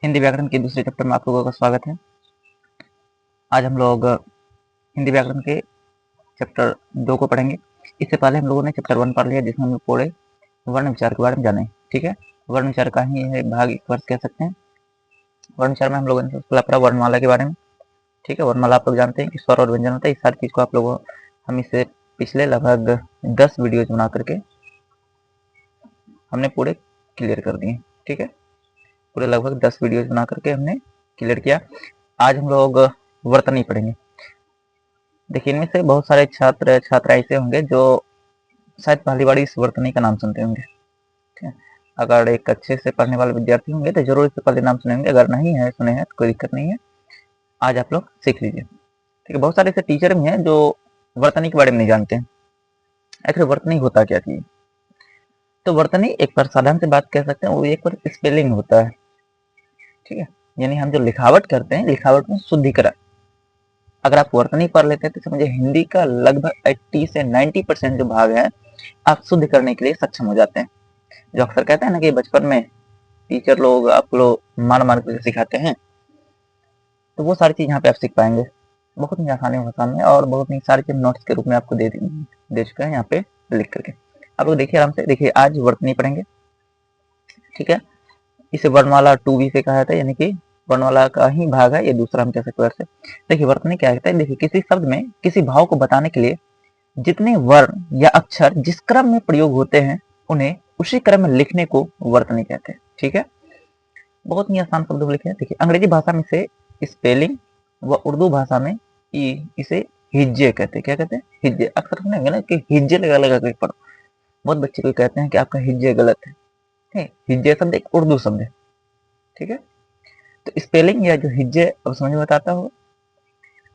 हिंदी व्याकरण के दूसरे चैप्टर में आप लोगों का स्वागत है। आज हम लोग हिंदी व्याकरण के चैप्टर 2 को पढ़ेंगे। इससे पहले हम लोगों ने चैप्टर 1 पढ़ लिया, जिसमें हम लोग पूरे वर्ण विचार के बारे में जाने। ठीक है, वर्ण विचार का ही है भाग एक वर्ष कह सकते हैं। वर्ण विचार में हम लोगों ने सबसे पहले पढ़ा वर्णमाला के बारे में। ठीक है, वर्णमाला आप लोग जानते हैं कि स्वर और व्यंजन होता है। इस सारी चीज़ को आप लोगों हम इससे पिछले लगभग 10 वीडियोज बना करके हमने पूरे क्लियर कर दिए। ठीक है, पूरे लगभग 10 वीडियोज बना करके हमने क्लियर किया। आज हम लोग वर्तनी पढ़ेंगे। देखिए, इनमें से बहुत सारे छात्र छात्रा ऐसे होंगे जो शायद पहली बार इस वर्तनी का नाम सुनते होंगे। ठीक है, अगर एक अच्छे से पढ़ने वाले विद्यार्थी होंगे तो जरूर इससे पहले नाम सुने होंगे। अगर नहीं है सुने हैं तो कोई दिक्कत नहीं है, आज आप लोग सीख लीजिए। ठीक है, बहुत सारे ऐसे टीचर भी हैं जो वर्तनी के बारे में नहीं जानते हैं। आखिर वर्तनी होता क्या चीज? तो वर्तनी एक बार साधारण से बात कह सकते हैं, वो एक बार स्पेलिंग होता है। ठीक है, यानी हम जो लिखावट करते हैं, लिखावट में शुद्धिकरण। अगर आप वर्तनी पढ़ लेते हैं तो समझिए हिंदी का लगभग 80 से 90% जो भाग है आप शुद्ध करने के लिए सक्षम हो जाते हैं। जो अक्सर कहते हैं ना कि बचपन में टीचर लोग आप लोग मार मार कर सिखाते हैं, तो वो सारी चीज यहाँ पे आप सीख पाएंगे बहुत ही आसानी भाषा में, और बहुत ही सारी चीज नोट्स के रूप में आपको दे चुके हैं यहाँ पे लिख करके। आप लोग देखिए आराम से। देखिए, आज वर्तनी पढ़ेंगे। ठीक है, इसे वर्णमाला 2 भी से कहा जाता है, यानी कि वर्णमाला का ही भाग है ये, दूसरा हम कह सकते हैं। देखिए, वर्तनी क्या कहता है? देखिए, किसी शब्द में किसी भाव को बताने के लिए जितने वर्ण या अक्षर जिस क्रम में प्रयोग होते हैं उन्हें उसी क्रम में लिखने को वर्तनी कहते हैं। ठीक है, बहुत ही आसान शब्दों में लिखे हैं। देखिए, अंग्रेजी भाषा में इसे स्पेलिंग व उर्दू भाषा में इसे हिज्जे कहते हैं। क्या कहते हैं? हिज्जे। अक्सर सुनेंगे ना कि हिज्जे लगा लगा के पढ़ो। बहुत बच्चे को कहते हैं कि आपका हिज्जे गलत है। हिज्जे शब्द एक उर्दू शब्द है। ठीक है, तो स्पेलिंग या जो हिज्जे अब समझ में बताता हो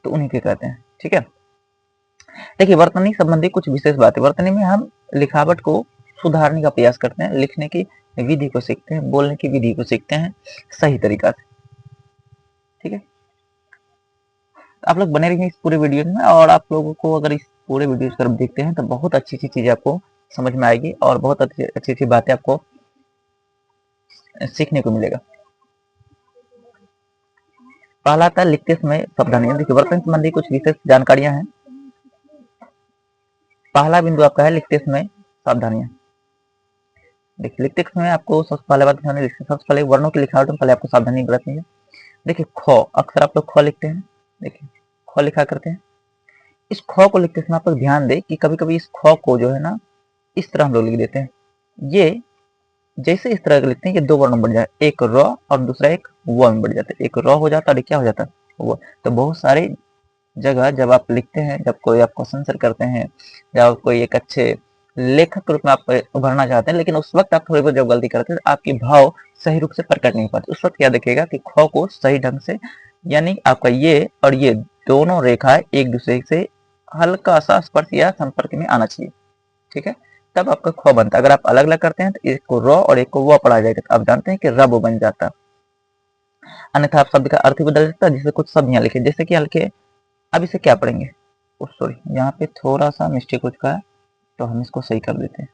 तो उन्हीं के कहते हैं। ठीक है, देखिए, वर्तनी संबंधी कुछ विशेष बातें। वर्तनी में हम लिखावट को सुधारने का प्रयास करते हैं, लिखने की विधि को सीखते हैं, बोलने की विधि को सीखते हैं सही तरीका से। ठीक है, आप लोग बने रहिए इस पूरे वीडियो में, और आप लोगों को अगर इस पूरे वीडियो की तरफ देखते हैं तो बहुत अच्छी अच्छी चीजें आपको समझ में आएगी और बहुत अच्छी अच्छी बातें आपको सीखने को मिलेगा। पहला था लिखते समय सावधानी। देखिए, वर्तनी संबंधी कुछ विशेष जानकारियां हैं। पहला बिंदु आपका है लिखते समय सावधानियां। देखिए, लिखते समय आपको सबसे पहले बात ध्यान रखिए, सबसे पहले वर्णों की लिखावट में पहले आपको सावधानी बरतनी है। देखिए, ख अक्सर आप लोग ख लिखते हैं। देखिए, ख लिखा करते हैं। इस ख को लिखते समय आप लोग ध्यान दें कि कभी कभी इस ख को जो है ना इस तरह हम लोग लिख देते हैं। ये जैसे इस तरह के लिखते हैं, ये दो वर्ण बन जाए, एक र और दूसरा एक व में बढ़ जाता है। एक र हो जाता है और क्या हो जाता है व। तो बहुत सारी जगह जब आप लिखते हैं, जब कोई आप क्वेश्चन आंसर करते हैं, जब कोई एक अच्छे लेखक के रूप में आप उभरना चाहते हैं, लेकिन उस वक्त आप थोड़ी बहुत जब गलती करते हैं तो आपके भाव सही रूप से प्रकट नहीं पाते। उस वक्त क्या देखिएगा कि ख को सही ढंग से, यानी आपका ये और ये दोनों रेखाएं एक दूसरे से हल्का सा स्पर्श या संपर्क में आना चाहिए। ठीक है, तब आपका ख बनता है। अगर आप अलग अलग करते हैं तो एक को र और एक को व पढ़ा जाएगा, तो आप जानते हैं कि रब बन जाता। अन्यथा आप शब्द का अर्थ ही बदल जाता है। जिससे कुछ शब्द यहाँ लिखे, जैसे कि हल्के, अब इसे क्या पढ़ेंगे? सॉरी, यहाँ पे थोड़ा सा मिस्टेक हो चुका है, तो हम इसको सही कर देते हैं।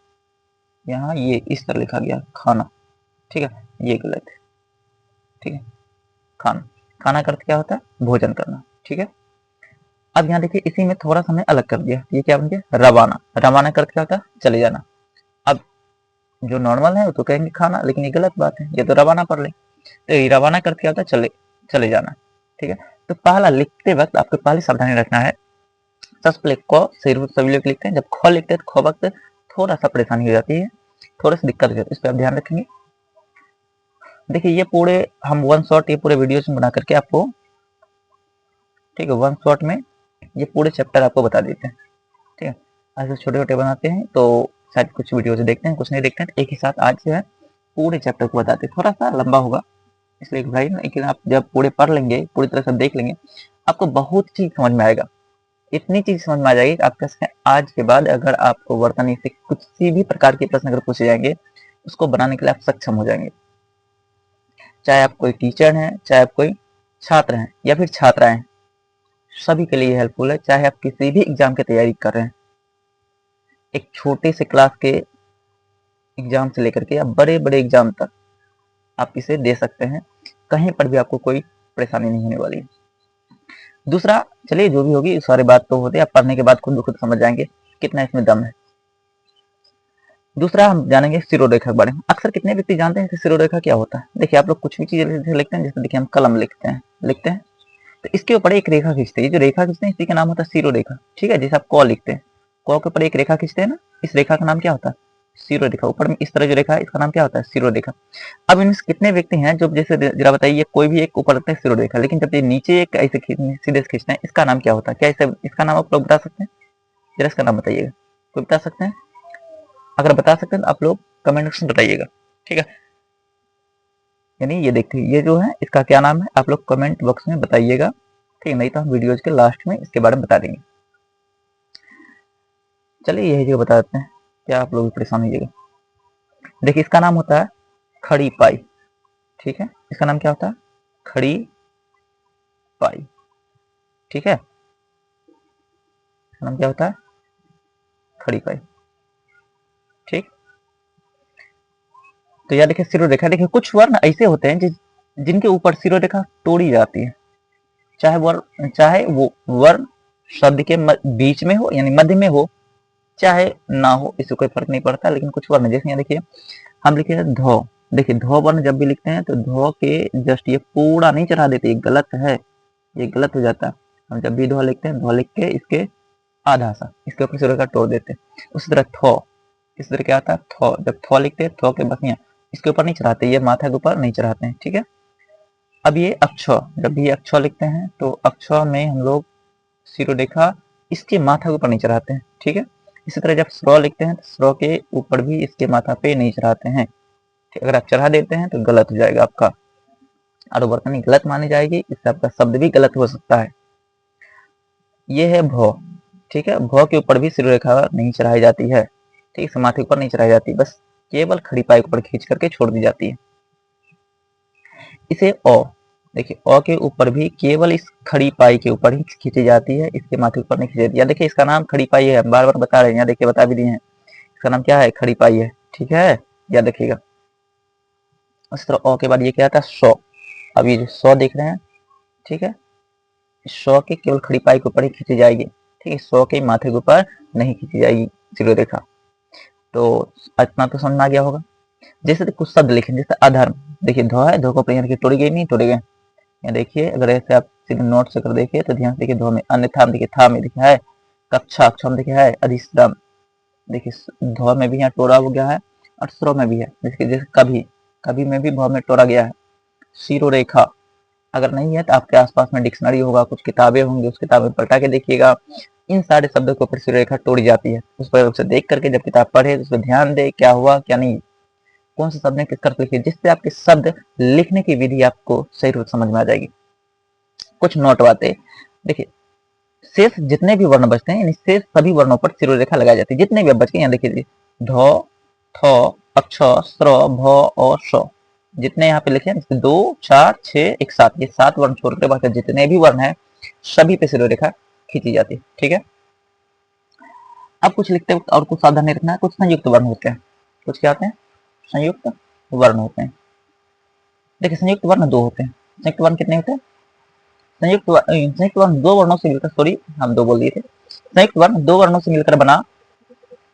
यहाँ ये इस तरह लिखा गया खाना। ठीक है, ये गलत है। ठीक है, खाना, खाना का अर्थ क्या होता है? भोजन करना। ठीक है, अब यहाँ देखिए, इसी में थोड़ा सा हमने अलग कर दिया। ये क्या बन गया? रवाना। रवाना का अर्थ क्या होता है? चले जाना। अब जो नॉर्मल है वो तो कहेंगे खाना, लेकिन ये गलत बात है, ये तो रवाना पढ़ ले। तो ये रवाना का अर्थ क्या होता है? चले चले जाना। ठीक है, तो पहला लिखते वक्त आपको पहले सावधानी रखना है। सबसे पहले क सभी लोग लिखते हैं, जब ख लिखते हैं तो ख वक्त थोड़ा सा परेशानी हो जाती है, थोड़ा सा दिक्कत हो जाती है, इस पर आप ध्यान रखेंगे। देखिए, ये पूरे हम वन शॉट ये पूरे वीडियोस में बना करके आपको, ठीक है, वन शॉट में ये पूरे चैप्टर आपको बता देते हैं। ठीक है, ऐसे छोटे छोटे बनाते हैं तो शायद कुछ वीडियो से देखते हैं, कुछ नहीं देखते हैं, तो एक ही साथ आज जो है पूरे चैप्टर को बताते हैं। थोड़ा सा लंबा होगा इसलिए भाई, लेकिन आप जब पूरे पढ़ लेंगे, पूरी तरह से देख लेंगे, आपको बहुत चीज समझ में आएगा। इतनी चीज समझ में आ जाएगी कि आप कह सकते हैं आज के बाद अगर आपको वर्तनी से कुछ भी प्रकार के प्रश्न अगर पूछे जाएंगे, उसको बनाने के लिए आप सक्षम हो जाएंगे। चाहे आप कोई टीचर हैं, चाहे आप कोई छात्र हैं या फिर छात्राएं हैं, सभी के लिए हेल्पफुल है। चाहे आप किसी भी एग्जाम की तैयारी कर रहे हैं, एक छोटे से क्लास के एग्जाम से लेकर के या बड़े बड़े एग्जाम तक आप इसे दे सकते हैं। कहीं पर भी आपको कोई परेशानी नहीं होने वाली है। दूसरा, चलिए जो भी होगी सारी बात तो होती है, आप पढ़ने के बाद खुद ब खुद समझ जाएंगे कितना इसमें दम है। दूसरा हम जानेंगे सिरोरेखा के बारे में। अक्सर कितने व्यक्ति जानते हैं कि सिरोरेखा क्या होता है? देखिए, आप लोग कुछ भी चीज लिखते हैं, जैसे देखिए हम कलम लिखते हैं तो इसके ऊपर एक रेखा खींचते हैं। ये जो रेखा खींचते हैं इसी का नाम होता है सिरोरेखा। ठीक है, जैसे आप क लिखते हैं, क के ऊपर एक रेखा खींचते हैं ना, इस रेखा का नाम क्या होता है? सिरोरेखा। ऊपर में इस तरह जो रेखा है इसका नाम क्या होता है? सिरोरेखा। अब इनमें कितने व्यक्ति हैं जो, जैसे जरा बताइए, कोई भी एक ऊपर रखते हैं सिरोरेखा, लेकिन जब ये नीचे एक ऐसे सीधे खींचते हैं, इसका नाम क्या होता है? क्या इसका नाम आप लोग बता सकते हैं? जरा इसका नाम बताइएगा, कोई बता सकते हैं? अगर बता सकते हैं तो आप लोग कमेंट सेक्शन में बताइएगा। ठीक है, यानी ये देखिए, ये जो है इसका क्या नाम है, आप लोग कमेंट बॉक्स में बताइएगा। ठीक है, नहीं तो हम वीडियोज के लास्ट में इसके बारे में बता देंगे। चलिए यही जगह बता देते हैं, क्या आप लोग भी परेशान होइएगा। देखिए, इसका नाम होता है खड़ी पाई। ठीक है, इसका नाम क्या होता है? खड़ी पाई। ठीक है, इसका नाम क्या होता है? खड़ी पाई। ठीक, तो यह देखिए सिरोरेखा। देखिए, कुछ वर्ण ऐसे होते हैं जिनके ऊपर सिरोरेखा तोड़ी जाती है, चाहे वो वर्ण शब्द के बीच में हो, यानी मध्य में हो, चाहे ना हो, इससे कोई फर्क नहीं पड़ता। लेकिन कुछ वर्ण, जैसे यहाँ देखिए हम लिखे हैं धो। देखिए, धो वर्ण जब भी लिखते हैं तो धो के जस्ट ये पूरा नहीं चढ़ा देते, ये गलत है, ये गलत हो जाता है। हम जब भी धो लिखते हैं, धो लिख के इसके आधा सा इसके ऊपर सिरोरेखा तोड़ देते हैं। उसी तरह थो, इस तरह क्या आता है? थो। जब थो लिखते हैं, थो के बस यहाँ इसके ऊपर नहीं चढ़ाते, ये माथा के ऊपर नहीं चढ़ाते हैं। ठीक है, अब ये अक्षर, जब भी अक्षर लिखते हैं तो अक्षर में हम लोग सिरोरेखा इसके माथा के ऊपर नहीं चढ़ाते हैं। ठीक है, इसी तरह जब स्रो लिखते हैं तो स्रो के ऊपर भी इसके माथा पे नहीं चढ़ाते हैं। अगर आप चढ़ा देते हैं तो गलत हो जाएगा, आपका अनुवर्तनी गलत मानी जाएगी, इससे आपका शब्द भी गलत हो सकता है। ये है भौ। ठीक है, भौ के ऊपर भी सिरोरेखा नहीं चढ़ाई जाती है। ठीक है, माथे ऊपर नहीं चढ़ाई जाती, बस केवल खड़ी पाई के ऊपर खींच करके छोड़ दी जाती है। इसे ओ, देखिए ओ के ऊपर भी केवल इस खड़ी पाई के ऊपर ही खींची जाती है, इसके माथे ऊपर नहीं खींची जाती है। देखिए, इसका नाम खड़ी पाई है, बार बार बता रहे हैं, यहाँ देखिए बता भी दिए हैं, इसका नाम क्या है? खड़ी पाई है। ठीक है, याद रखिएगा। उस तरह ओ के बाद ये क्या आता है? सौ। अब ये जो सौ देख रहे हैं, ठीक है, सौ के केवल खड़ी पाई के ऊपर ही खींची जाएगी। ठीक है, सौ के माथे के ऊपर नहीं खींची जाएगी सिरोरेखा। तो इतना तो समझ में आ गया होगा। जैसे कुछ शब्द लिखें, जैसे अधर्म। देखिए, धो है, धो को यहाँ देखिए तोड़ी गई, नहीं तोड़े गए। यहाँ देखिए, अगर ऐसे आप सीधे नोट से कर देखिए तो ध्यान से देखिए, धो में अन्यथा देखिए, था में देखिए है, कक्षा अक्षम देखिए है, अधिश्रम देखिए धो में भी यहाँ टोरा हो गया है, और स्रो में भी है। जैसे कभी, कभी में भी भौ में टोरा गया है। सिरोरेखा अगर नहीं है तो आपके आसपास में डिक्शनरी होगा, कुछ किताबें होंगी, उस किताब में पलटा के देखिएगा, इन सारे शब्दों के ऊपर सिरोरेखा तोड़ी जाती है। उस पर उसे देख करके जब किताब पढ़े तो उस पर ध्यान दे, क्या हुआ क्या नहीं, कौन से शब्द ने किस करके लिखे, जिससे आपके शब्द लिखने की विधि आपको सही रूप समझ में आ जाएगी। कुछ नोट बातें देखिए, शेष जितने भी वर्ण बचते हैं, शेष सभी वर्णों पर सिरोरेखा लगाई जाती है, जितने भी अब बच गए। यहाँ देखिए, धो, थो, अक्ष, स्र, भ और श, जितने यहाँ पे लिखे हैं, 2, 4, 6, एक 7, ये 7 वर्ण छोड़कर बाकी जितने भी वर्ण है सभी पे सिरोरेखा खींची जाती है। ठीक है, अब कुछ लिखते वक्त और कुछ सावधानी रखना है। कुछ संयुक्त वर्ण होते हैं, कुछ क्या होते हैं? संयुक्त वर्ण होते हैं। देखिए, संयुक्त वर्ण 2 होते हैं। संयुक्त वर्ण कितने होते हैं? संयुक्त वर्ण 2 वर्णों से मिलकर, सॉरी हम 2 बोल दिए थे। संयुक्त वर्ण 2 वर्णों से मिलकर बना,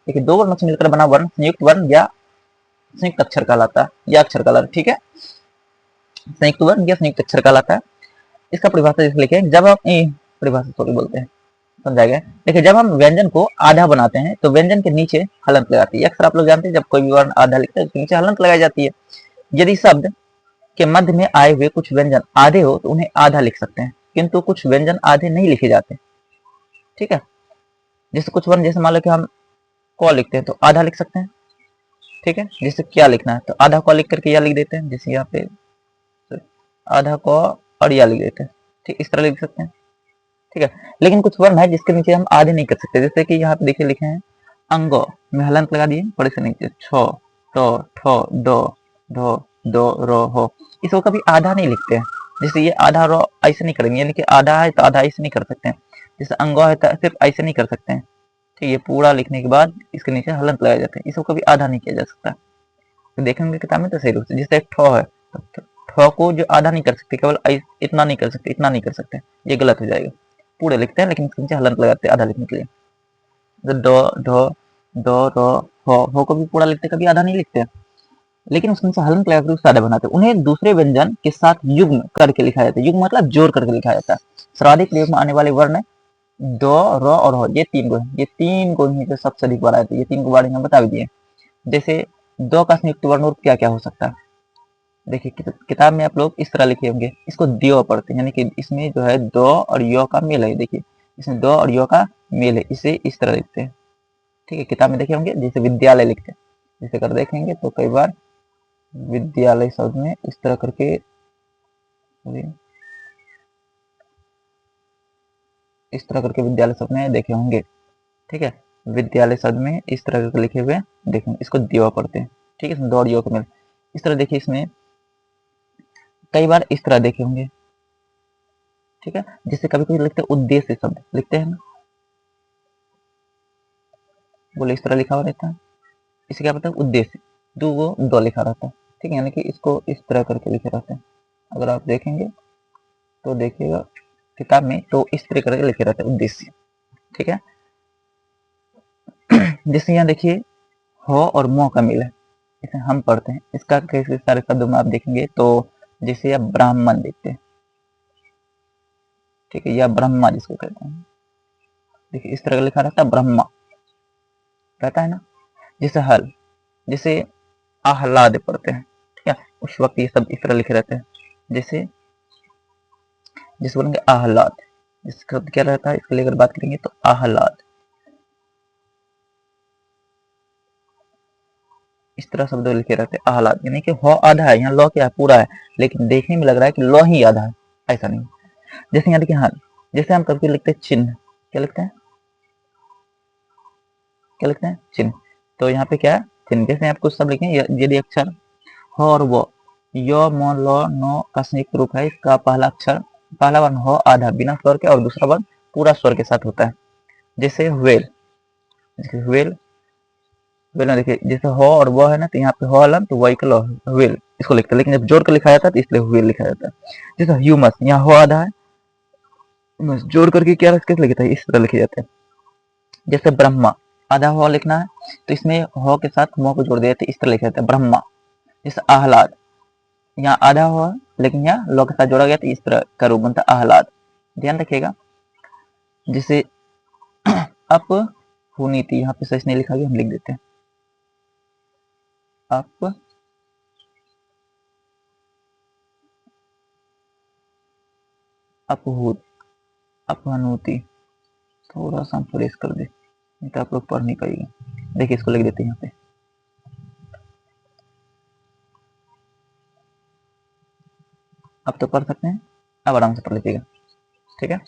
देखिए 2 वर्णों से मिलकर बना वर्ण संयुक्त वर्ण या संयुक्त अक्षर कहलाता है, या अक्षर कहलाता है। ठीक है, संयुक्त वर्ण या संयुक्त अक्षर कहलाता है। इसका परिभाषा जैसे लिखे, जब हम परिभाषा सॉरी बोलते हैं, समझा गया। देखिए, जब हम व्यंजन को आधा बनाते हैं तो व्यंजन के नीचे हलंत लगाती है। अक्सर आप लोग जानते हैं, जब कोई भी वर्ण आधा लिखते हैं उसके नीचे हलंत लगाई जाती है। यदि शब्द के मध्य में आए हुए कुछ व्यंजन आधे हो तो उन्हें आधा लिख सकते हैं, किंतु कुछ व्यंजन आधे नहीं लिखे जाते। ठीक है, जैसे कुछ वर्ण, जैसे मान लो कि हम क लिखते हैं तो आधा लिख सकते हैं। ठीक है, जैसे क्या लिखना है तो आधा क लिख करके या लिख देते हैं, जैसे यहाँ पे आधा क और या लिख देते हैं। ठीक, इस तरह लिख सकते हैं। ठीक है, लेकिन कुछ वर्ण है जिसके नीचे हम आधे नहीं कर सकते, जैसे कि यहाँ पे देखिए लिखे हैं अंगो में हलंत लगा दिए, बड़े से नीचे छो, टो, ठो, डो, ढो, दो, रो, हो, इसको कभी आधा नहीं लिखते हैं। जैसे ये आधा रो ऐसे नहीं करेंगे, यानी कि आधा है तो आधा ऐसे नहीं कर सकते हैं। जैसे अंगो है तो सिर्फ ऐसे नहीं कर सकते हैं। ठीक, ये पूरा लिखने के बाद इसके नीचे हलंत लगाए जाते हैं, इसको कभी आधा नहीं किया जा सकता। तो देखेंगे किताब में तो सही रूप से, जैसे ठो है तो ठ को जो आधा नहीं कर सकते, केवल इतना नहीं कर सकते, इतना नहीं कर सकते, ये गलत हो जाएगा। पूरे लिखते हैं लेकिन इसके नीचे हलंत लगाते हैं आधा लिखने के लिए। डो ढो डो रो हो को भी पूरा लिखते, कभी आधा नहीं लिखते, लेकिन उसके नीचे हलंत लगाकर उसको आधा बनाते हैं। उन्हें दूसरे व्यंजन के साथ युग्म करके लिखा जाता है। युग्म मतलब जोड़ करके लिखा जाता है। सर्वाधिक प्रयोग में आने वाले वर्ण दो, रो और हो, ये तीन को है। ये तीन को ही जो सबसे अधिक बार आए थे, ये तीन को बार हम बता भी दिए। जैसे दो का संयुक्त वर्ण और क्या क्या हो सकता है। देखिए किताब में आप लोग इस तरह लिखे होंगे, इसको दियो पढ़ते हैं, यानी कि इसमें जो है दो और यो का मेल है। देखिए इसमें दो और यो का मेल है, इसे इस तरह लिखते हैं। ठीक है, किताब में देखे होंगे जैसे विद्यालय लिखते हैं, जैसे कर देखेंगे तो कई बार विद्यालय शब्द में इस तरह करके विद्यालय शब्द में देखे होंगे। ठीक है, विद्यालय शब्द में इस तरह करके लिखे हुए देखेंगे, इसको दियो पढ़ते हैं। ठीक है, इसमें दो और यो का मेल इस तरह। देखिए इसमें कई बार इस तरह देखे होंगे। ठीक है, जिससे कभी कभी लिखते हैं उद्देश्य शब्द लिखते हैं ना, बोले इस तरह लिखा हुआ रहता है, इसे क्या बताए उद्देश्य, दो लिखा रहता है। ठीक है, यानी कि इसको इस तरह करके लिखे रहते हैं। अगर आप देखेंगे तो देखिएगा किताब में तो इस तरह करके लिखे रहते हैं उद्देश्य। ठीक है, जैसे यहाँ देखिए हो और मो का मेल है, इसे हम पढ़ते हैं। इसका कैसे सारे शब्दों में आप देखेंगे तो जैसे आप ब्राह्मण देखते हैं। ठीक है, या ब्रह्मा जिसको कहते हैं, देखिए इस तरह का लिखा रहता है, ब्रह्मा रहता है ना। जैसे हल, जैसे आह्लाद पढ़ते हैं। ठीक है, उस वक्त ये सब इस तरह लिखे रहते हैं। जैसे जैसे बोलेंगे आह्लाद, इसका क्या रहता है, इसके लिए अगर बात करेंगे तो आह्लाद इस तरह शब्द लिखे रहते हैं। आह्लाद यानी कि हो आधा है, यहाँ लो क्या है पूरा है, लेकिन देखने में लग रहा है कि लो ही आधा है, ऐसा नहीं। जैसे यहाँ देखिए हल, जैसे हम कभी लिखते हैं चिन्ह, क्या लिखते हैं, क्या लिखते हैं चिन्ह, तो यहाँ पे क्या है चिन्ह। जैसे आप कुछ सब लिखें, यदि अक्षर हो और वो, यो मो लो नो का संयुक्त रूप है, इसका पहला अक्षर पहला वर्ण हो आधा बिना स्वर के और दूसरा वर्ण पूरा स्वर के साथ होता है। जैसे वेल, वेल वेल में देखिए जैसे हो और वो है ना, तो यहाँ पे हो अलग तो वही का वेल इसको लिखते हैं, लेकिन जब जोड़ कर लिखा जाता है तो इसलिए वेल लिखा जाता है। जैसे ह्यूमस, यहाँ हो आधा है, जोड़ करके क्या कैसे लिखता है, इस तरह लिखे जाते हैं। जैसे ब्रह्मा, आधा हो लिखना है तो इसमें हो के साथ मो को जोड़ दिया जाता है, इस तरह लिखा जाता है ब्रह्मा। जैसे आह्लाद, यहाँ आधा हो लेकिन यहाँ लो के साथ जोड़ा गया तो इस तरह का रूप बनता है आह्लाद, ध्यान रखिएगा। जैसे अप हुनीति, यहाँ पे सच नहीं लिखा गया, हम लिख देते हैं अप अपहूत अपहनुति, थोड़ा सा हम फ्रेश कर दे, नहीं तो आप लोग पढ़ नहीं पाएंगे। देखिए इसको लिख देते हैं यहाँ पे, अब तो पढ़ सकते हैं, अब आराम से पढ़ लीजिएगा। ठीक है,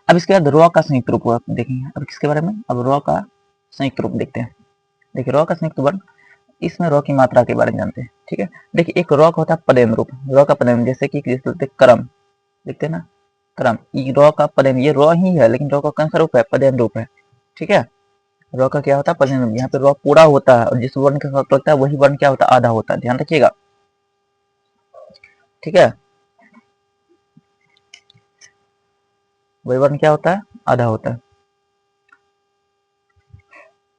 अब इसके बाद रॉ का संयुक्त रूप आप देखेंगे। अब किसके बारे में, अब रॉ का संयुक्त रूप देखते हैं। देखिए रॉ का संयुक्त वर्ण, इसमें रॉ की मात्रा के बारे में जानते हैं। ठीक है, देखिए एक रॉ का होता है पदेन रूप, रॉ का पदेन जैसे कि क्रम लिखते हैं ना, क्रम, रॉ का पदेन, ये रॉ ही है लेकिन रॉ का कौन सा रूप है, पदेन रूप है। ठीक है, रॉ का क्या होता है पदेन रूप, यहाँ पे रॉ पूरा होता है और जिस वर्ण के साथ लगता है वही वर्ण क्या होता है, आधा होता है, ध्यान रखिएगा। ठीक है, वही वर्ण क्या होता है, आधा होता है।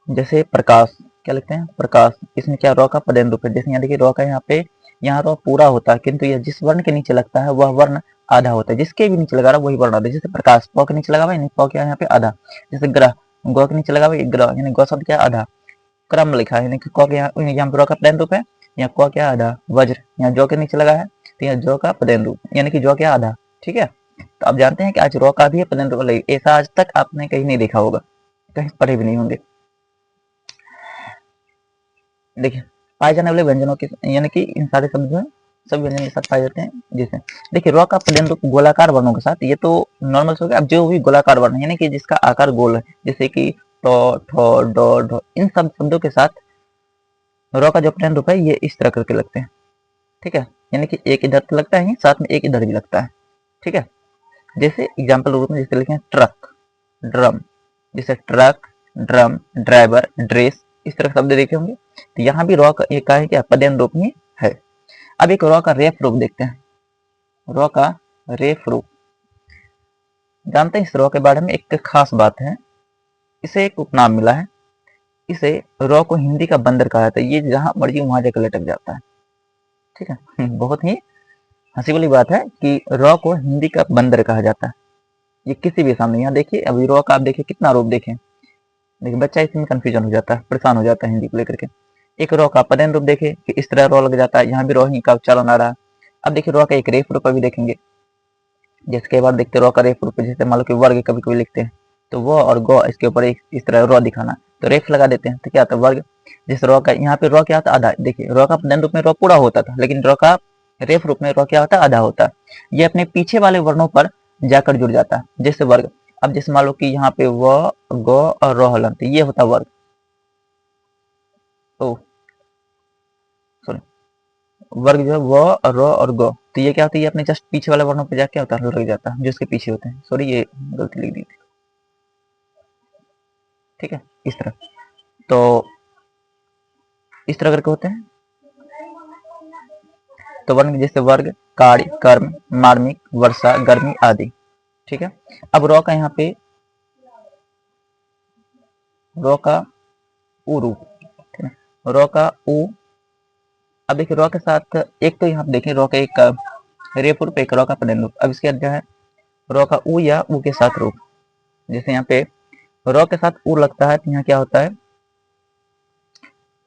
जैसे प्रकाश, क्या लिखते हैं प्रकाश, इसमें क्या रॉ का पदेन रूप है। जैसे यहाँ देखिए रॉ का यहाँ पे, यहाँ रॉ पूरा होता है किंतु यह जिस वर्ण के नीचे लगता है वह वर्ण आधा होता है, जिसके भी नीचे लगा रहा वही वर्ण आधा है। जैसे प्रकाश प के नीचे लगा हुआ है, प क्या यहाँ पे आधा। जैसे ग्रह, गौ के नीचे लगा हुआ है ग्रह, यानी गौ शब्द क्या आधा। क्रम लिखा है यानी कि क के यहाँ पे रॉ का पदेन रूप है, यहाँ क क्या आधा। वज्र, यहाँ जो के नीचे लगा है तो यहाँ जो का पदेन रूप यानी कि जो क्या आधा। ठीक है, तो आप जानते हैं कि आज रॉ का भी पदेन रूप, ऐसा आज तक आपने कहीं नहीं देखा होगा, कहीं पढ़े भी नहीं होंगे। देखिए पाए जाने वाले व्यंजनों के, यानी कि इन सारे शब्द जो है सभी व्यंजन के साथ पाए जाते हैं। जैसे देखिए रॉ का पदेन रूप गोलाकार वर्णों के साथ, ये तो नॉर्मल हो गया। अब जो भी गोलाकार वर्ण यानी कि जिसका आकार गोल है, जैसे कि टो ठो डो ढो, इन सब शब्दों के साथ रॉ का जो पदेन रूप है ये इस तरह करके लगते हैं। ठीक है, यानी कि एक इधर तो लगता है साथ में एक इधर भी लगता है। ठीक है, जैसे एग्जाम्पल रूप में जैसे लिखे हैं ट्रक ड्रम, जैसे ट्रक ड्रम ड्राइवर ड्रेस, इस तरह के शब्द देखे होंगे। तो यहाँ भी रॉ का है क्या पदेन रूप में है। अब एक रॉ का रेफ रूप देखते हैं। रॉ का रेफ रूप जानते हैं। इस रॉ के बारे में एक खास बात है, इसे एक उपनाम मिला है। इसे रॉ को हिंदी का बंदर कहा जाता है। ये जहां मर्जी वहां जाकर लटक जाता है, ठीक है। बहुत ही हंसी वाली बात है कि रॉ को हिंदी का बंदर कहा जाता है। ये किसी भी सामने, यहाँ देखिए अभी रॉ का आप देखिए कितना रूप देखें। देखिए बच्चा इसमें कंफ्यूजन हो जाता है, परेशान हो जाता है हिंदी को लेकर के। एक रॉ का पदेन रूप देखे कि इस तरह रॉ लग जाता है, यहाँ भी रॉ ही का उच्चारण आ रहा है। अब देखिए रॉ का एक रेफ रूप भी देखेंगे। जिसके बाद देखते रॉ का रेफ रूप, जैसे मान लो कि वर्ग कभी कभी लिखते हैं तो वो और गो इसके ऊपर इस तरह रॉ दिखाना, तो रेफ लगा देते हैं तो क्या आता है वर्ग। जिस रॉ का यहाँ पे रॉ क्या होता है आधा। देखिए रॉ का पदेन रूप में रॉ पूरा होता था, लेकिन रॉ का रेफ रूप में रॉ क्या होता है आधा होता है। ये अपने पीछे वाले वर्णों पर जाकर जुड़ जाता है, जैसे वर्ग। अब जैसे मान लो कि यहाँ पे व गो और रॉ हलन, तो ये होता वर्ग। ओ सॉरी, वर्ग जो है व रॉ और गो, तो ये क्या होता है, ये अपने जस्ट पीछे वाले वर्णों पे जाके क्या होता है लग जाता है, जो इसके पीछे होते हैं। सॉरी ये गलती लिख दी थी, ठीक है। इस तरह, तो इस तरह करके होते हैं। तो वर्ण जैसे वर्ग, कार्य, कर्म, मार्मिक, वर्षा, गर्मी आदि, ठीक है। अब रॉ का यहाँ पे रॉ का उ रूप, ठीक है। रॉ का उ, अब देखिए रॉ के साथ एक तो यहाँ पे देखिए रॉ का एक रेफ रूप, एक रॉ का पदेन रूप। अब इसके बाद जो है रॉ का उ या उ के साथ रूप। जैसे यहाँ पे रॉ के साथ उ लगता है तो यहाँ क्या होता है,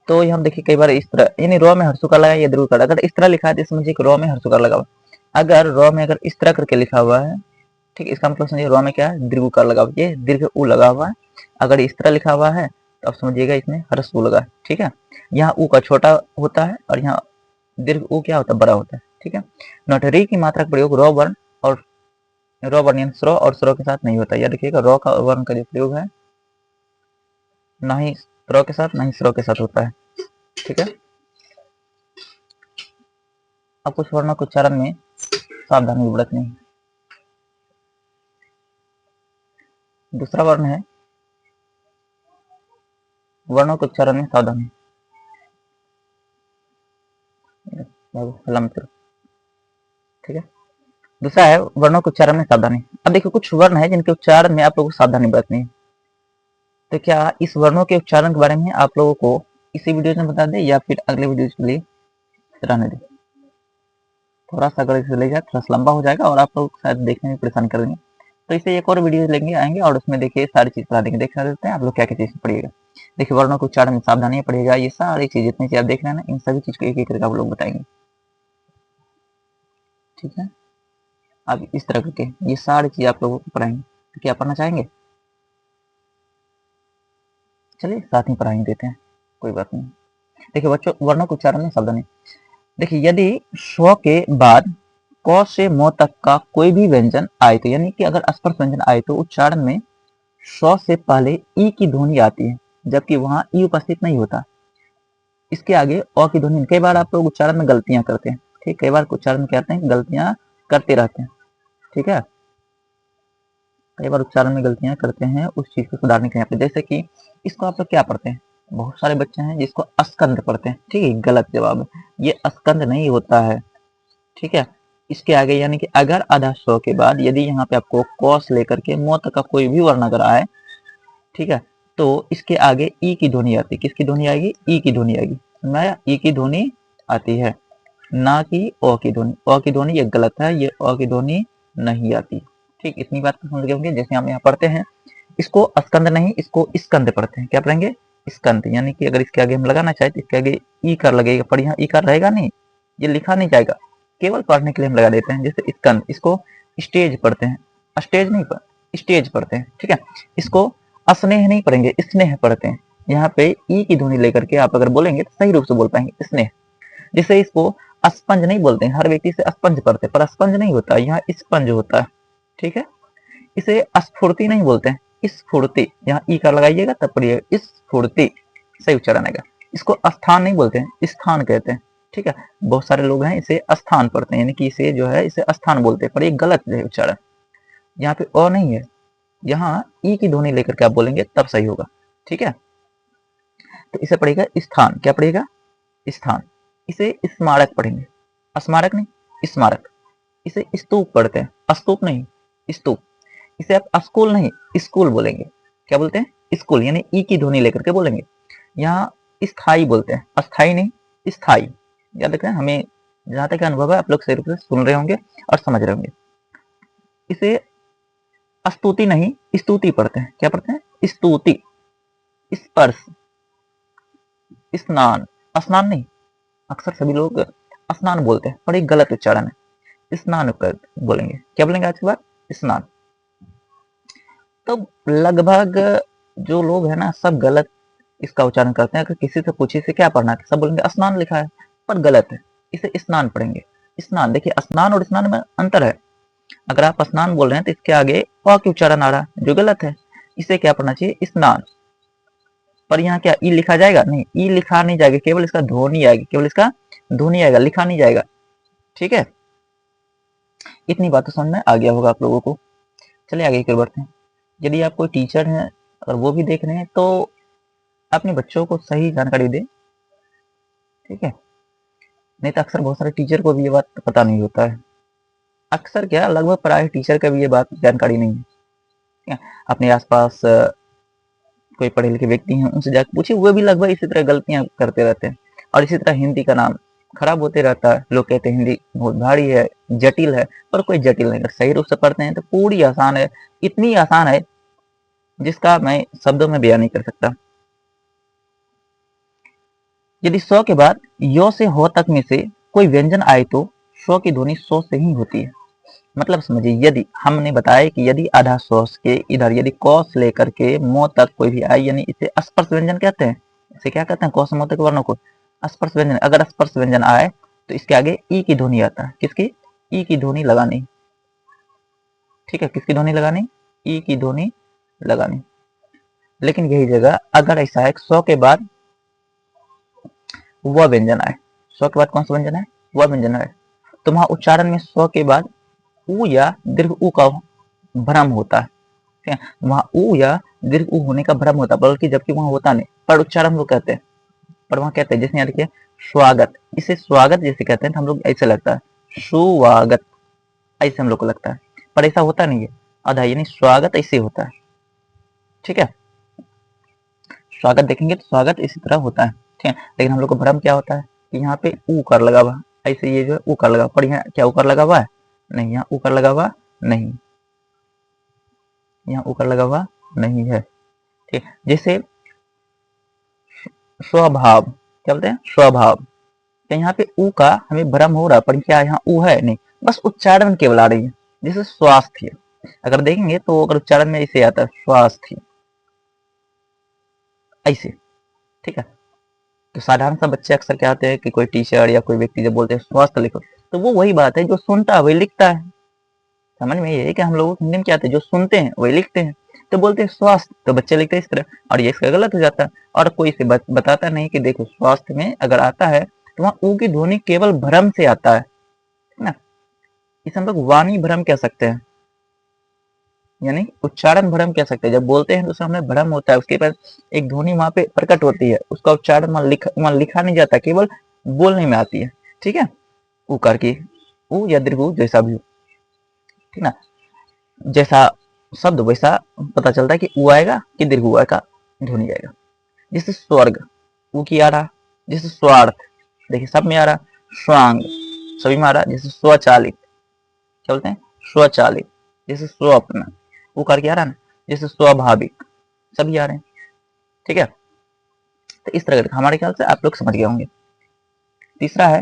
तो यहाँ देखिए कई बार इस तरह, यानी रॉ में हर्षुकार लगा या दीर्घकार। अगर इस तरह लिखा है तो समझिए कि रॉ में हर्षुकार लगा हुआ। अगर रॉ में अगर इस तरह करके लिखा हुआ है, ठीक, इसका मतलब समझिए रॉ में क्या है दीर्घकार लगा हुआ, ये दीर्घ उ लगा हुआ है। अगर इस तरह लिखा हुआ है तो आप समझिएगा इसमें हर्ष उ लगा है, ठीक है। यहाँ उ का छोटा होता है और यहाँ दीर्घ उ क्या होता है बड़ा होता है, ठीक है। नोट री की मात्रा का प्रयोग रॉ वर्ण और रॉ वर्ण यानी स्रो और स्रो के साथ नहीं होता। याद रखिएगा रॉ का वर्ण का जो प्रयोग है ना ही रॉ के साथ ना ही स्रो के साथ होता है, ठीक है। अब कुछ वर्णों के उच्चारण में सावधानी बरतनी है। दूसरा वर्ण है वर्णों के उच्चारण में सावधानी, ठीक है। दूसरा है वर्णों के उच्चारण में सावधानी। अब देखिए कुछ वर्ण है जिनके उच्चारण में आप लोगों को सावधानी बरतनी है। तो क्या इस वर्णों के उच्चारण के बारे में आप लोगों को इसी वीडियो में बता दें या फिर अगले वीडियो के लिए रहने दें? थोड़ा सा अगर इसे ले जाए थोड़ा सा लंबा हो जाएगा और आप लोग शायद देखने में परेशान कर देंगे। तो इसे एक और वीडियो लेंगे आएंगे और उसमें देखिए सारी चीज पढ़ा देंगे। देख सकते हैं आप लोग क्या क्या चीज पढ़िएगा। देखिए वर्णों के उच्चारण में सावधानी पढ़िएगा, ये सारी चीज जितनी चीज आप देख रहे हैं ना इन सभी चीज को एक एक करके आप लोग बताएंगे, ठीक है। अब इस तरह करके ये सारी चीज आप लोगों को पढ़ाएंगे। तो क्या पढ़ना चाहेंगे? चलिए साथ ही पढ़ाई देते हैं, कोई बात नहीं। देखिए बच्चों वर्णों के उच्चारण में सावधानी। देखिए यदि स्व के बाद क से म तक का कोई भी व्यंजन आए तो, यानी कि अगर स्पर्श व्यंजन आए तो उच्चारण में स्व से पहले ई की ध्वनि आती है, जबकि वहां ई उपस्थित नहीं होता। इसके आगे अ की ध्वनि। कई बार आप लोग उच्चारण में गलतियां करते हैं, ठीक, कई बार उच्चारण में कहते हैं गलतियां करते रहते हैं, ठीक है। कई बार उच्चारण में गलतियां करते हैं, उस चीज को सुधारने के यहाँ पे। जैसे कि इसको आप लोग क्या पढ़ते हैं, बहुत सारे बच्चे हैं जिसको अस्कंद पढ़ते हैं, ठीक है, गलत जवाब है। ये अस्कंद नहीं होता है, ठीक है। इसके आगे यानी कि अगर आधा स्व के बाद यदि यहाँ पे आपको क से लेकर के म तक का कोई भी वर्ण अगर आए, ठीक है, तो इसके आगे ई की ध्वनि आती है। किसकी ध्वनि आएगी? ई की ध्वनि आएगी। मैं ई की ध्वनि आती है, ना कि अ की ध्वनि। अ की ध्वनि ये गलत है, ये अ की ध्वनि नहीं आती, ठीक। इतनी बात तो समझ गए होंगे। जैसे हम यहाँ पढ़ते हैं इसको स्कंद नहीं इसको स्कंद पढ़ते हैं। क्या पढ़ेंगे? स्कंद, यानी कि अगर इसके आगे हम लगाना चाहे तो इसके आगे ई कर लगेगा, पर यहाँ ई कर रहेगा नहीं, ये लिखा नहीं जाएगा, केवल पढ़ने के लिए हम लगा देते हैं। जैसे स्कंद, इसको स्टेज पढ़ते हैं, स्टेज नहीं स्टेज पढ़ते हैं, ठीक है। इसको स्नेह नहीं पढ़ेंगे, स्नेह पढ़ते हैं। यहाँ पे ई की ध्वनि लेकर के आप अगर बोलेंगे तो सही रूप से बोल पाएंगे स्नेह। जैसे इसको स्पंज नहीं बोलते हैं, हर व्यक्ति से स्पंज पढ़ते हैं, पर स्पंज नहीं होता, यहाँ स्पंज होता है, ठीक है। इसे स्फूर्ति नहीं बोलते हैं, स्फूर्ति। यहाँ ई कर लगाइएगा तब पढ़िएगा स्फूर्ति, सही उच्चारण आएगा। इसको स्थान नहीं बोलते हैं, स्थान कहते हैं, ठीक है। बहुत सारे लोग हैं इसे स्थान पढ़ते हैं, यानी कि इसे जो है इसे स्थान बोलते हैं, पर ये गलत है उच्चारण। यहाँ पे अ नहीं है, यहाँ ई की ध्वनि लेकर के आप बोलेंगे तब सही होगा, ठीक है। तो इसे पढ़ेगा स्थान। क्या पढ़ेगा? स्थान। इसे स्मारक पढ़ेंगे, स्मारक नहीं, स्मारक। इसे स्तूप पढ़ते हैं, स्तूप नहीं, स्तूप। इसे आप स्कूल नहीं, स्कूल बोलेंगे। क्या बोलते हैं? स्कूल, यानी ई की ध्वनि लेकर के बोलेंगे। यहाँ स्थाई बोलते हैं, अस्थाई नहीं, स्थाई। याद रखें, हमें जहां तक अनुभव है आप लोग सही रूप से सुन रहे होंगे और समझ रहे होंगे। इसे स्तुति नहीं, स्तुति पढ़ते हैं। क्या पढ़ते हैं? स्तुति। स्पर्श, स्नान, स्नान नहीं, अक्सर सभी लोग स्नान बोलते हैं, पर एक गलत उच्चारण है। स्नान कर बोलेंगे। क्या बोलेंगे आज के बाद? स्नान। तो लगभग जो लोग हैं ना, सब गलत इसका उच्चारण करते हैं। अगर किसी से पूछे से क्या पढ़ना है, सब बोलेंगे स्नान लिखा है, पर गलत है। इसे स्नान पढ़ेंगे। स्नान, देखिए स्नान और स्नान में अंतर है। अगर आप स्नान बोल रहे हैं तो इसके आगे अ की उच्चारण आ रहा है, जो गलत है। इसे क्या पढ़ना चाहिए? स्नान। पर यहाँ क्या ई लिखा जाएगा? नहीं, ई लिखा नहीं जाएगा, केवल इसका ध्वनि आएगी, केवल इसका ध्वनि आएगा, लिखा नहीं जाएगा। ठीक है, इतनी बात तो समझ में आ गया होगा आप लोगों को। चलिए आगे की ओर बढ़ते हैं। यदि आप कोई टीचर हैं, अगर वो भी देख रहे हैं, तो अपने बच्चों को सही जानकारी दें। ठीक है, नहीं तो अक्सर बहुत सारे टीचर को भी ये बात पता नहीं होता है। अक्सर क्या, लगभग प्राय टीचर का भी ये बात जानकारी नहीं है। ठीक है? अपने आसपास कोई पढ़े लिखे व्यक्ति हैं, उनसे जाकर पूछिए, वो भी लगभग इसी तरह गलतियां करते रहते हैं। और इसी तरह हिंदी का नाम खराब होते रहता है। लोग कहते हैं हिंदी बहुत भारी है, जटिल है, पर कोई जटिल नहीं। अगर सही रूप से पढ़ते हैं तो पूरी आसान है, इतनी आसान है जिसका मैं शब्दों में बयान नहीं कर सकता। यदि सौ के बाद यो से हो तक में से कोई व्यंजन आए तो सौ की ध्वनि सौ से ही होती है। मतलब समझिए, यदि हमने बताया कि यदि आधा सौ के इधर यदि क से लेकर के मो तक कोई भी आए, यानी इसे स्पर्श व्यंजन कहते हैं। इसे क्या कहते हैं? क से मो तक वर्णों को स्पर्श व्यंजन। अगर स्पर्श व्यंजन आए तो इसके आगे ई की ध्वनि आता है। किसकी? ई की ध्वनि लगानी। ठीक है, किसकी ध्वनि लगानी? ई की ध्वनि लगानी। लेकिन यही जगह अगर ऐसा है 100 के बाद वह व्यंजन आए, 100 के बाद कौन सा व्यंजन है? वह व्यंजन आए, तो वहां उच्चारण में 100 के बाद ऊ या दीर्घ ऊ का भ्रम होता है। ठीक है, वहां ऊ या दीर्घ ऊ होने का भ्रम होता है, बल्कि जबकि वहां होता नहीं, पर उच्चारण वो कहते हैं। पर वहां कहते हैं, जैसे यहाँ देखिए स्वागत, इसे स्वागत जैसे कहते हैं, तो हम लोग ऐसे लगता है सुवागत, ऐसे हम लोग को लगता है, पर ऐसा होता नहीं है। आधा यानी स्वागत ऐसे होता है। ठीक है, स्वागत देखेंगे तो स्वागत इसी तरह होता है। ठीक है, लेकिन हम लोग को भ्रम क्या होता है कि यहाँ पे ऊ कर लगा हुआ, ऐसे ये जो है ऊ कर लगा, पर यहाँ क्या ऊ कर लगा हुआ है? नहीं, यहाँ ऊ कर लगा हुआ नहीं, यहाँ ऊ कर लगा हुआ नहीं है। ठीक है, जैसे स्वभाव, क्या बोलते हैं? स्वभाव। तो यहाँ पे ऊ का हमें भ्रम हो रहा है, पर क्या यहाँ ऊ है? नहीं, बस उच्चारण केवल आ रही है। जैसे स्वास्थ्य, अगर देखेंगे तो अगर उच्चारण में इसे आता है स्वास्थ्य, ऐसे। ठीक है, तो साधारण सा बच्चे अक्सर क्या आते हैं कि कोई टीचर या कोई व्यक्ति जब बोलते हैं स्वास्थ्य लिखो, तो वो वही बात है, जो सुनता है वही लिखता है। समझ में ये है कि हम लोग हिंदी में क्या आते हैं, जो सुनते हैं वही लिखते हैं। तो बोलते हैं स्वास्थ्य, तो बच्चे लिखते हैं इस तरह, और ये इसका गलत हो जाता है। और कोई इसे बताता नहीं कि देखो स्वास्थ्य में अगर आता है तो वहां ऊ की ध्वनि केवल भ्रम से आता है ना। इसे हम लोग वाणी भ्रम कह सकते हैं, यानी उच्चारण भ्रम कह सकते हैं। जब बोलते हैं तो उसमें हमें भ्रम होता है, उसके पास एक ध्वनि वहां पे प्रकट होती है, उसका उच्चारण वहां लिखा नहीं जाता, केवल बोलने में आती है। ठीक है, ऊ करके, ऊ या दीर्घ ऊ जैसा भी हो, ठीक ना, जैसा शब्द वैसा पता चलता है कि ऊ आएगा कि दीर्घ ऊ आएगा, ध्वनि आएगा। जैसे स्वर्ग, ऊ की आ रहा। जैसे स्वार्थ, देखिए सब में आ रहा। स्वांग, सभी में आ रहा। जैसे स्वचालित, क्या बोलते हैं? स्वचालित। जैसे स्वप्न, वो करके आ रहा ना। जैसे स्वाभाविक, सभी आ रहे हैं। ठीक है, तो इस तरह का हमारे ख्याल से आप लोग समझ गए होंगे। तीसरा है,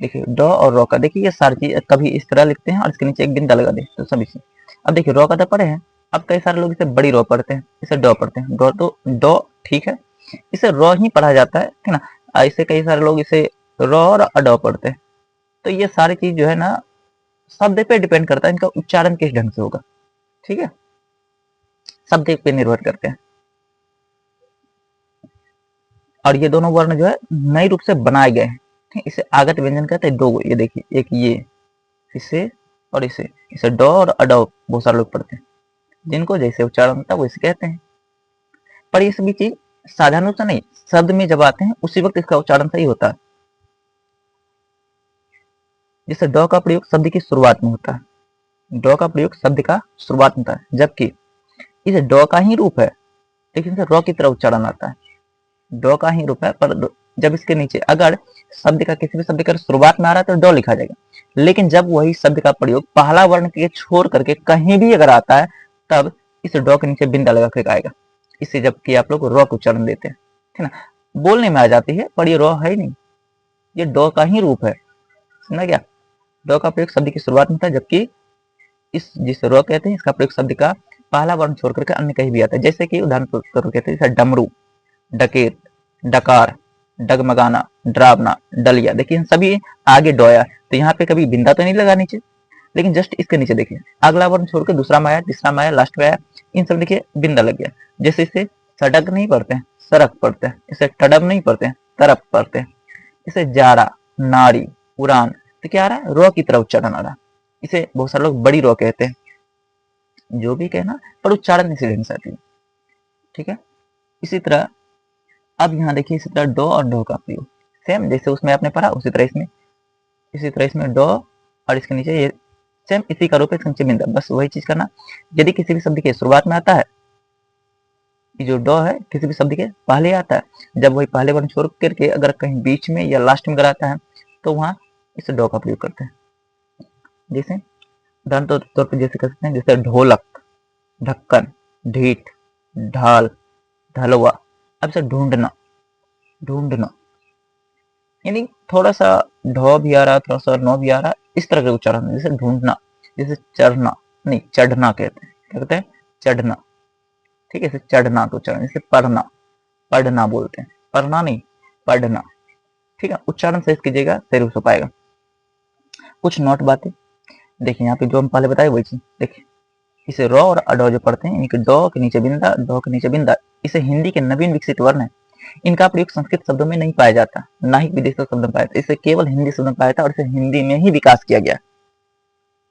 देखिए ड और रो का, देखिए ये सारी चीज कभी इस तरह लिखते हैं और इसके नीचे एक बिंदा लगा दे, तो सभी से। अब देखिए रो का तो पढ़े हैं, अब कई सारे लोग इसे बड़ी रो पढ़ते हैं, इसे ड पढ़ते हैं। ड तो ड ठीक है, इसे रो ही पढ़ा जाता है, ठीक ना। ऐसे कई सारे लोग इसे रो और अड पढ़ते हैं। तो ये सारी चीज जो है ना, शब्द पे डिपेंड करता है, इनका उच्चारण किस ढंग से होगा। ठीक है, शब्द पे निर्भर करते हैं। और ये दोनों वर्ण जो है नए रूप से बनाए गए हैं। इसे आगत व्यंजन कहते हैं। दो, ये देखिए, एक ये इसे और इसे डॉ और अडो बहुत सारे लोग पढ़ते हैं, जिनको जैसे उच्चारण होता है वो इसे कहते हैं। पर ये सभी चीज साधारण रूप से नहीं, शब्द में जब आते हैं उसी वक्त इसका उच्चारण सही होता है। जैसे ड का प्रयोग शब्द की शुरुआत में होता है, ड का प्रयोग शब्द का शुरुआत में होता है, जबकि इस ड का ही रूप है लेकिन इसे र की तरह उच्चारण आता है। ड का ही रूप है पर जब इसके नीचे अगर शब्द का किसी भी शब्द का शुरुआत में आ रहा है तो ड लिखा जाएगा, लेकिन जब वही शब्द का प्रयोग पहला वर्ण के छोड़ करके कहीं भी अगर आता है तब इस ड के नीचे बिंदा लगा के आएगा। इससे जबकि आप लोग र का उच्चारण देते हैं, ठीक ना, बोलने में आ जाती है पर ये र है ही नहीं, ये ड का ही रूप है, समझा क्या। ड का प्रयोग शब्द की शुरुआत में था, जबकि इस जिसे र कहते हैं इसका प्रयोग शब्द का पहला वर्ण छोड़ करके अन्य कहीं भी आता है। जैसे कि उदाहरण स्वरूप कहते हैं जैसे डमरू, डकेत, डकार, डगमगाना, डरावना, डलिया, देखिए सभी आगे डोया, तो यहाँ पे कभी बिंदा तो नहीं लगा नीचे, लेकिन जस्ट इसके नीचे देखिए अगला वर्ण छोड़कर दूसरा में आया, तीसरा में आया, लास्ट में आया, इन सब देखिए बिंदा लग गया। जैसे इसे सड़क नहीं पढ़ते हैं, सड़क पढ़ते हैं, इसे टडब नहीं पढ़ते हैं, तरफ पढ़ते हैं, इसे जाड़ा, नाड़ी, उड़ान, तो क्या आ रहा है, रो की तरह उच्चारण आ रहा है। इसे बहुत सारे लोग बड़ी रो कहते हैं, जो भी कहना पर उच्चारण इसी ढंग से आती है, ठीक है। इसी तरह अब यहाँ देखिए इसी तरह डो और डो का प्रयोग सेम जैसे उसमें आपने पढ़ा उसी तरह इसमें डो और इसके नीचे ये सेम इसी का रूप है, इसके नीचे बिंदा, बस वही चीज करना। यदि किसी भी शब्द के शुरुआत में आता है, ये जो डो है किसी भी शब्द के पहले आता है, जब वही पहले वर्ण छोड़ करके अगर कहीं बीच में या लास्ट में आता है तो वहां इस डो का प्रयोग करते हैं। जैसे उदाहरण तौर पर जैसे कर सकते हैं जैसे ढोलक, ढक्कन, ढीठ, ढाल, ढलवा। अब से ढूंढना, ढूंढना यानी थोड़ा सा ढो भी आ रहा, थोड़ा सा नो भी आ रहा, इस तरह का उच्चारण। जैसे ढूंढना, जैसे चढ़ना नहीं चढ़ना कहते हैं, क्या कहते हैं, चढ़ना, ठीक है, जैसे चढ़ना तो उच्चारण। जैसे पढ़ना, पढ़ना बोलते हैं, पढ़ना नहीं पढ़ना, ठीक है, उच्चारण सही कीजिएगा सही रूप से पाएगा। कुछ नोट बातें देखिए यहाँ पे जो हम पहले बताए वही चीज देखिए, इसे रो और अडो जो पढ़ते हैं इनके डो के नीचे बिंदा, डो के नीचे बिंदा, इसे हिंदी के नवीन विकसित वर्ण है। इनका प्रयोग संस्कृत शब्दों में नहीं पाया जाता, ना ही विदेशी शब्दों में पाया जाता, इसे केवल हिंदी शब्दों में पाया था और इसे हिंदी में ही विकास किया गया।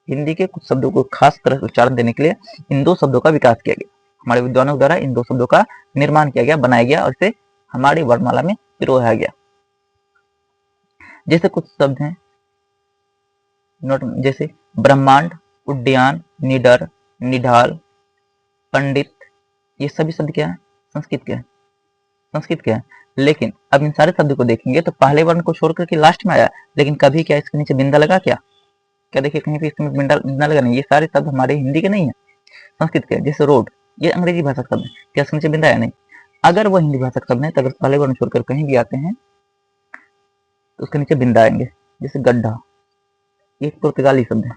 हिंदी के कुछ शब्दों को खास तरह से उच्चारण देने के लिए इन दो शब्दों का विकास किया गया, हमारे विद्वानों द्वारा इन दो शब्दों का निर्माण किया गया, बनाया गया और इसे हमारी वर्णमाला में पिरोया गया। जैसे कुछ शब्द हैं नोट, जैसे ब्रह्मांड, उद्यान, निडर, निढाल, पंडित, ये सभी शब्द क्या है, संस्कृत के हैं, संस्कृत के हैं। लेकिन अब इन सारे शब्दों को देखेंगे तो पहले वर्ण को छोड़ करके लास्ट में आया, लेकिन कभी क्या इसके नीचे बिंदा लगा क्या, क्या देखिए कहीं पे इसमें बिंदा लगा नहीं। ये सारे शब्द हमारे हिंदी के नहीं है, संस्कृत के। जैसे रोड, ये अंग्रेजी भाषा का शब्द है, क्या इसके नीचे बिंदा है, नहीं। अगर वो हिंदी भाषा का शब्द है तो अगर पहले वर्ण छोड़कर कहीं भी आते हैं तो उसके नीचे बिंदा आएंगे। जैसे गड्ढा, ये पुर्तगाली शब्द है,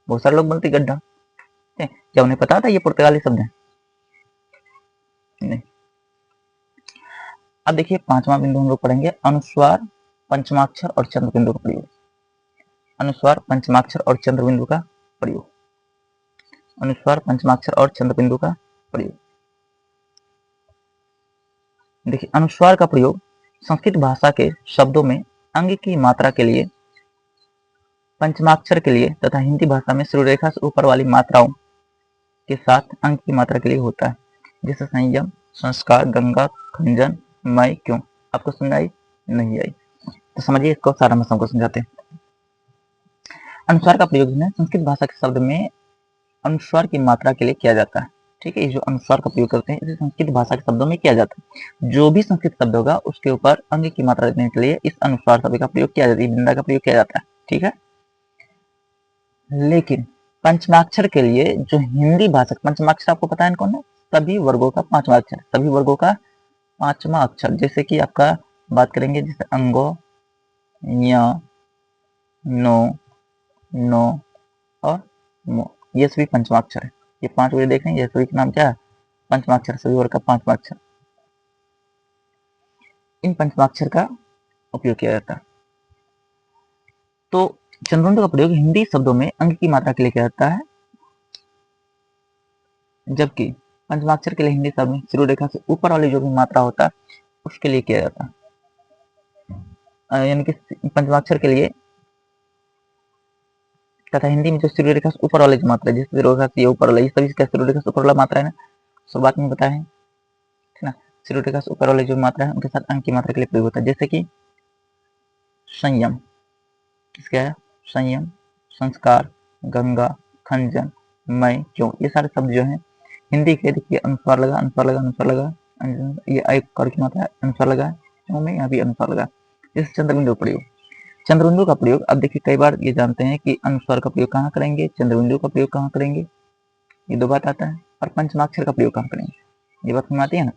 बहुत सारे लोग बोलते गड्ढा, क्या उन्हें पता था ये पुर्तगाली शब्द है, नहीं। अब देखिए पांचवा बिंदु हम लोग पढ़ेंगे अनुस्वार, पंचमाक्षर और चंद्र बिंदु का प्रयोग। अनुस्वार, पंचमाक्षर और चंद्र बिंदु का प्रयोग, अनुस्वार, पंचमाक्षर और चंद्र बिंदु का प्रयोग। देखिए अनुस्वार का प्रयोग संस्कृत भाषा के शब्दों में अंग की मात्रा के लिए, पंचमाक्षर के लिए तथा हिंदी भाषा में शुरू रेखा से ऊपर वाली मात्राओं के साथ अंग की मात्रा के लिए होता है। जैसे संयम, संस्कार, गंगा, खंजन, मई, क्यों। आपको समझ आई, नहीं आई तो समझिए इसको सारा मैं सबको समझाते हैं। अनुस्वार का प्रयोग है संस्कृत भाषा के शब्द में अनुस्वार की मात्रा के लिए किया जाता है, ठीक है। ये जो अनुस्वार का प्रयोग करते हैं इसे संस्कृत भाषा के शब्दों में किया जाता है। जो भी संस्कृत शब्द होगा उसके ऊपर अंग की मात्रा देने के लिए इस अनुस्वार शब्द का प्रयोग किया जाता है, बिंदा का प्रयोग किया जाता है, ठीक है। लेकिन पंचमाक्षर के लिए जो हिंदी भाषा, पंचमाक्षर आपको पता है कौन है, सभी वर्गों का पांचवा अक्षर, सभी वर्गों का पांचवा अक्षर। जैसे कि आपका बात करेंगे जैसे अंगो, य, नो, नो और मो, ये सभी पंचमाक्षर है। ये पांच वर्ग देख रहे हैं, ये सभी का नाम क्या है, पंचमाक्षर, सभी वर्ग का पांचवा अक्षर। इन पंचमाक्षर का उपयोग किया जाता है। तो चंद्रबिंदु का प्रयोग हिंदी शब्दों में अंक की मात्रा के लिए किया जाता है, जबकि पंचमाक्षर के लिए हिंदी शब्द में शुरू रेखा से ऊपर वाली जो भी मात्रा होता है उसके लिए किया जाता है। यानी कि पंचमाक्षर के लिए तथा हिंदी में जो शुरू रेखा से ऊपर वाली जो मात्रा है, जिस शुरू रेखा से ऊपर वाला, सभी का शुरू रेखा से ऊपर वाला मात्रा है ना, शुरुआत में बताया है, ठीक ना। शुरू रेखा से ऊपर वाली जो मात्रा है उनके साथ अंक की मात्रा के लिए प्रयोग होता है। जैसे कि संयम, किसका है, संयम, संस्कार, गंगा, खंजन, मैं, क्यों, ये सारे शब्द जो हैं हिंदी के, देखिए अनुस्वार लगा, अनुस्वार लगा, अनुस्वार लगा, ये एक कर की मात्रा है, अनुस्वार लगा, क्यों में यहाँ भी अनुस्वार लगा। जैसे चंद्रबिंदु प्रयोग, चंद्रबिंदु का प्रयोग, अब देखिए कई बार ये जानते हैं कि अनुस्वार का प्रयोग कहाँ करेंगे, चंद्रबिंदु का प्रयोग कहाँ करेंगे, ये दो बात आता है, और पंचमाक्षर का प्रयोग कहाँ करेंगे, ये बात समझ आती है ना।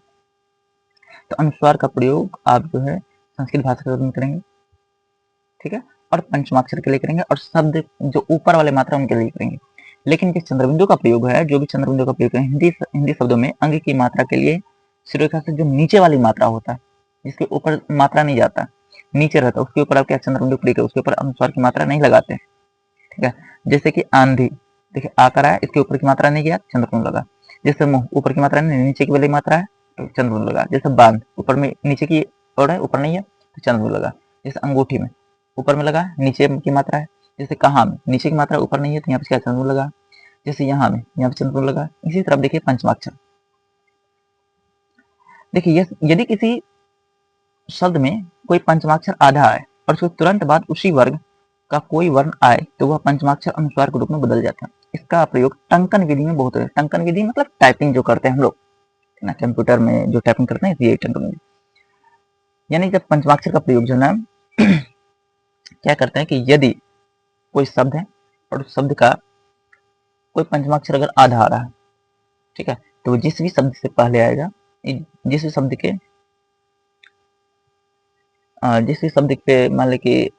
तो अनुस्वार का प्रयोग आप जो है संस्कृत भाषा के रूप में करेंगे, ठीक है, और पंचमाक्षर के लिए करेंगे, और शब्द जो ऊपर वाले मात्रा उनके लिए करेंगे। लेकिन जो चंद्रबिंदु का प्रयोग है, जो भी चंद्रबिंदु का प्रयोग करें हिंदी शब्दों में अंग की मात्रा के लिए शिरोरेखा से जो नीचे वाली मात्रा होता है, जिसके ऊपर मात्रा नहीं जाता, नीचे रहता है, उसके ऊपर आप क्या चंद्रबिंदु प्रयोग है, उसके ऊपर अनुस्वार की मात्रा नहीं लगाते, ठीक है। जैसे कि आंधी, देखिए आकर आया, इसके ऊपर की मात्रा नहीं गया, चंद्रबिंदु लगा। जैसे मुंह, ऊपर की मात्रा नहीं, नीचे की वाली मात्रा है तो चंद्रबिंदु लगा। जैसे बांध, ऊपर में नीचे की ओर है, ऊपर नहीं है तो चंद्रबिंदु लगा। जैसे अंगूठी में, ऊपर में लगा, नीचे की मात्रा है। जैसे कहाँ में, नीचे की मात्रा ऊपर नहीं है तो यहाँ पे क्या चंद्रबिंदु लगा। जैसे यहाँ में, यहाँ पे चंद्रबिंदु लगा। इसी तरह देखिए पंचमाक्षर, देखिए यदि किसी शब्द में कोई पंचमाक्षर आधा आए और उसके तुरंत बाद उसी वर्ग का कोई वर्ण आए तो वह पंचमाक्षर अनुस्वार के रूप में बदल जाता है। इसका प्रयोग टंकन विधि में बहुत है। टंकन विधि मतलब टाइपिंग जो करते हैं हम लोग ना, कंप्यूटर में जो टाइपिंग करते हैं ये टंकन विधि। यानी जब पंचमाक्षर का प्रयोग जो ना क्या करते हैं कि यदि कोई शब्द है और उस शब्द का कोई पंचमाक्षर अगर आधा आ रहा है, ठीक है, तो जिस भी शब्द से पहले आएगा, जिस भी शब्द के पे मान ले कि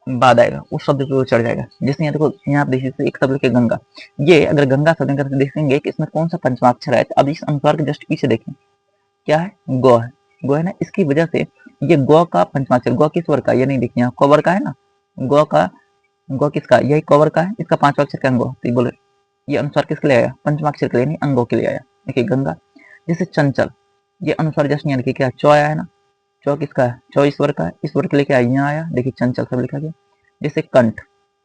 बाद आएगा, उस शब्द पे वो चढ़ जाएगा। जैसे यहाँ देखो, यहाँ आप देखिए एक शब्द के गंगा, ये अगर गंगा शब्द करके देखेंगे कि इसमें कौन सा पंचमाक्षर है, तो अब इस अनुस्वार के जस्ट पीछे देखें क्या है, गौ है, गौ है ना। इसकी वजह से ये गौ का पंचमाक्षर, गौ किस वर्ग का, ये नहीं देखिए यहाँ कौवर का है ना, गौ का, गौ किसका, यही कौवर का है, इसका पांचवा अक्षर का गौ, तो बोले ये अनुस्वार किसके लिए आया, पंचमाक्षर के लिए, नहीं अंगों के लिए आया। देखिए गंगा। जैसे चंचल, ये अनुस्वार जस्ट यहाँ देखिए क्या चौ आया है ना, चौ किसका है, चौ ईश्वर का है, ईश्वर के लिए क्या यहाँ आया, देखिए चंचल सब लिखा गया। जैसे कंठ,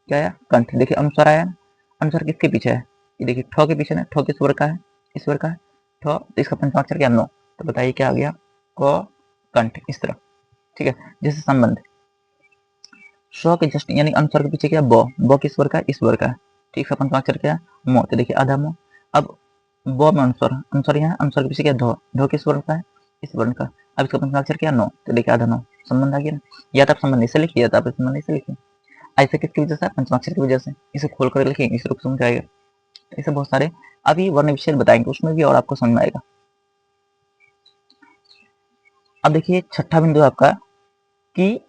क्या आया, कंठ, देखिए अनुस्वार आया ना, अनुस्वार किसके पीछे है, ये देखिए ठो के पीछे ना, ठो किस वर्ग का है, ईश्वर का है, ठो, तो इसका पंचमाक्षर क्या, नो, तो बताइए क्या आ गया, क कंठ, इस तरह, ठीक है। जैसे संबंध, स्व के जस्ट यानी अनुस्वार के पीछे क्या, बो किस वर्ग का, ईश्वर का है, ठीक है, पंचमाक्षर क्या, मो, तो देखिए आधा मो। अब ब में अनुस्वार, अनुस्वार यहाँ, अनुस्वार के पीछे क्या, धो, धो किस वर्ण का है, इस वर्ण का। अब इसका पंचमाक्षर क्या, नो, तो देखिए आधा नो, संबंध आ गया ना। या तो आप संबंध ऐसे लिखिए, या तो आप संबंध ऐसे लिखिए। ऐसे किसकी वजह से, पंचमाक्षर की वजह से, इसे खोल कर लिखेंगे, इस रूप समझ आएगा। ऐसे बहुत सारे अभी वर्ण विशेष बताएंगे, उसमें भी और आपको समझ में आएगा। अब देखिए छठा बिंदु आपका की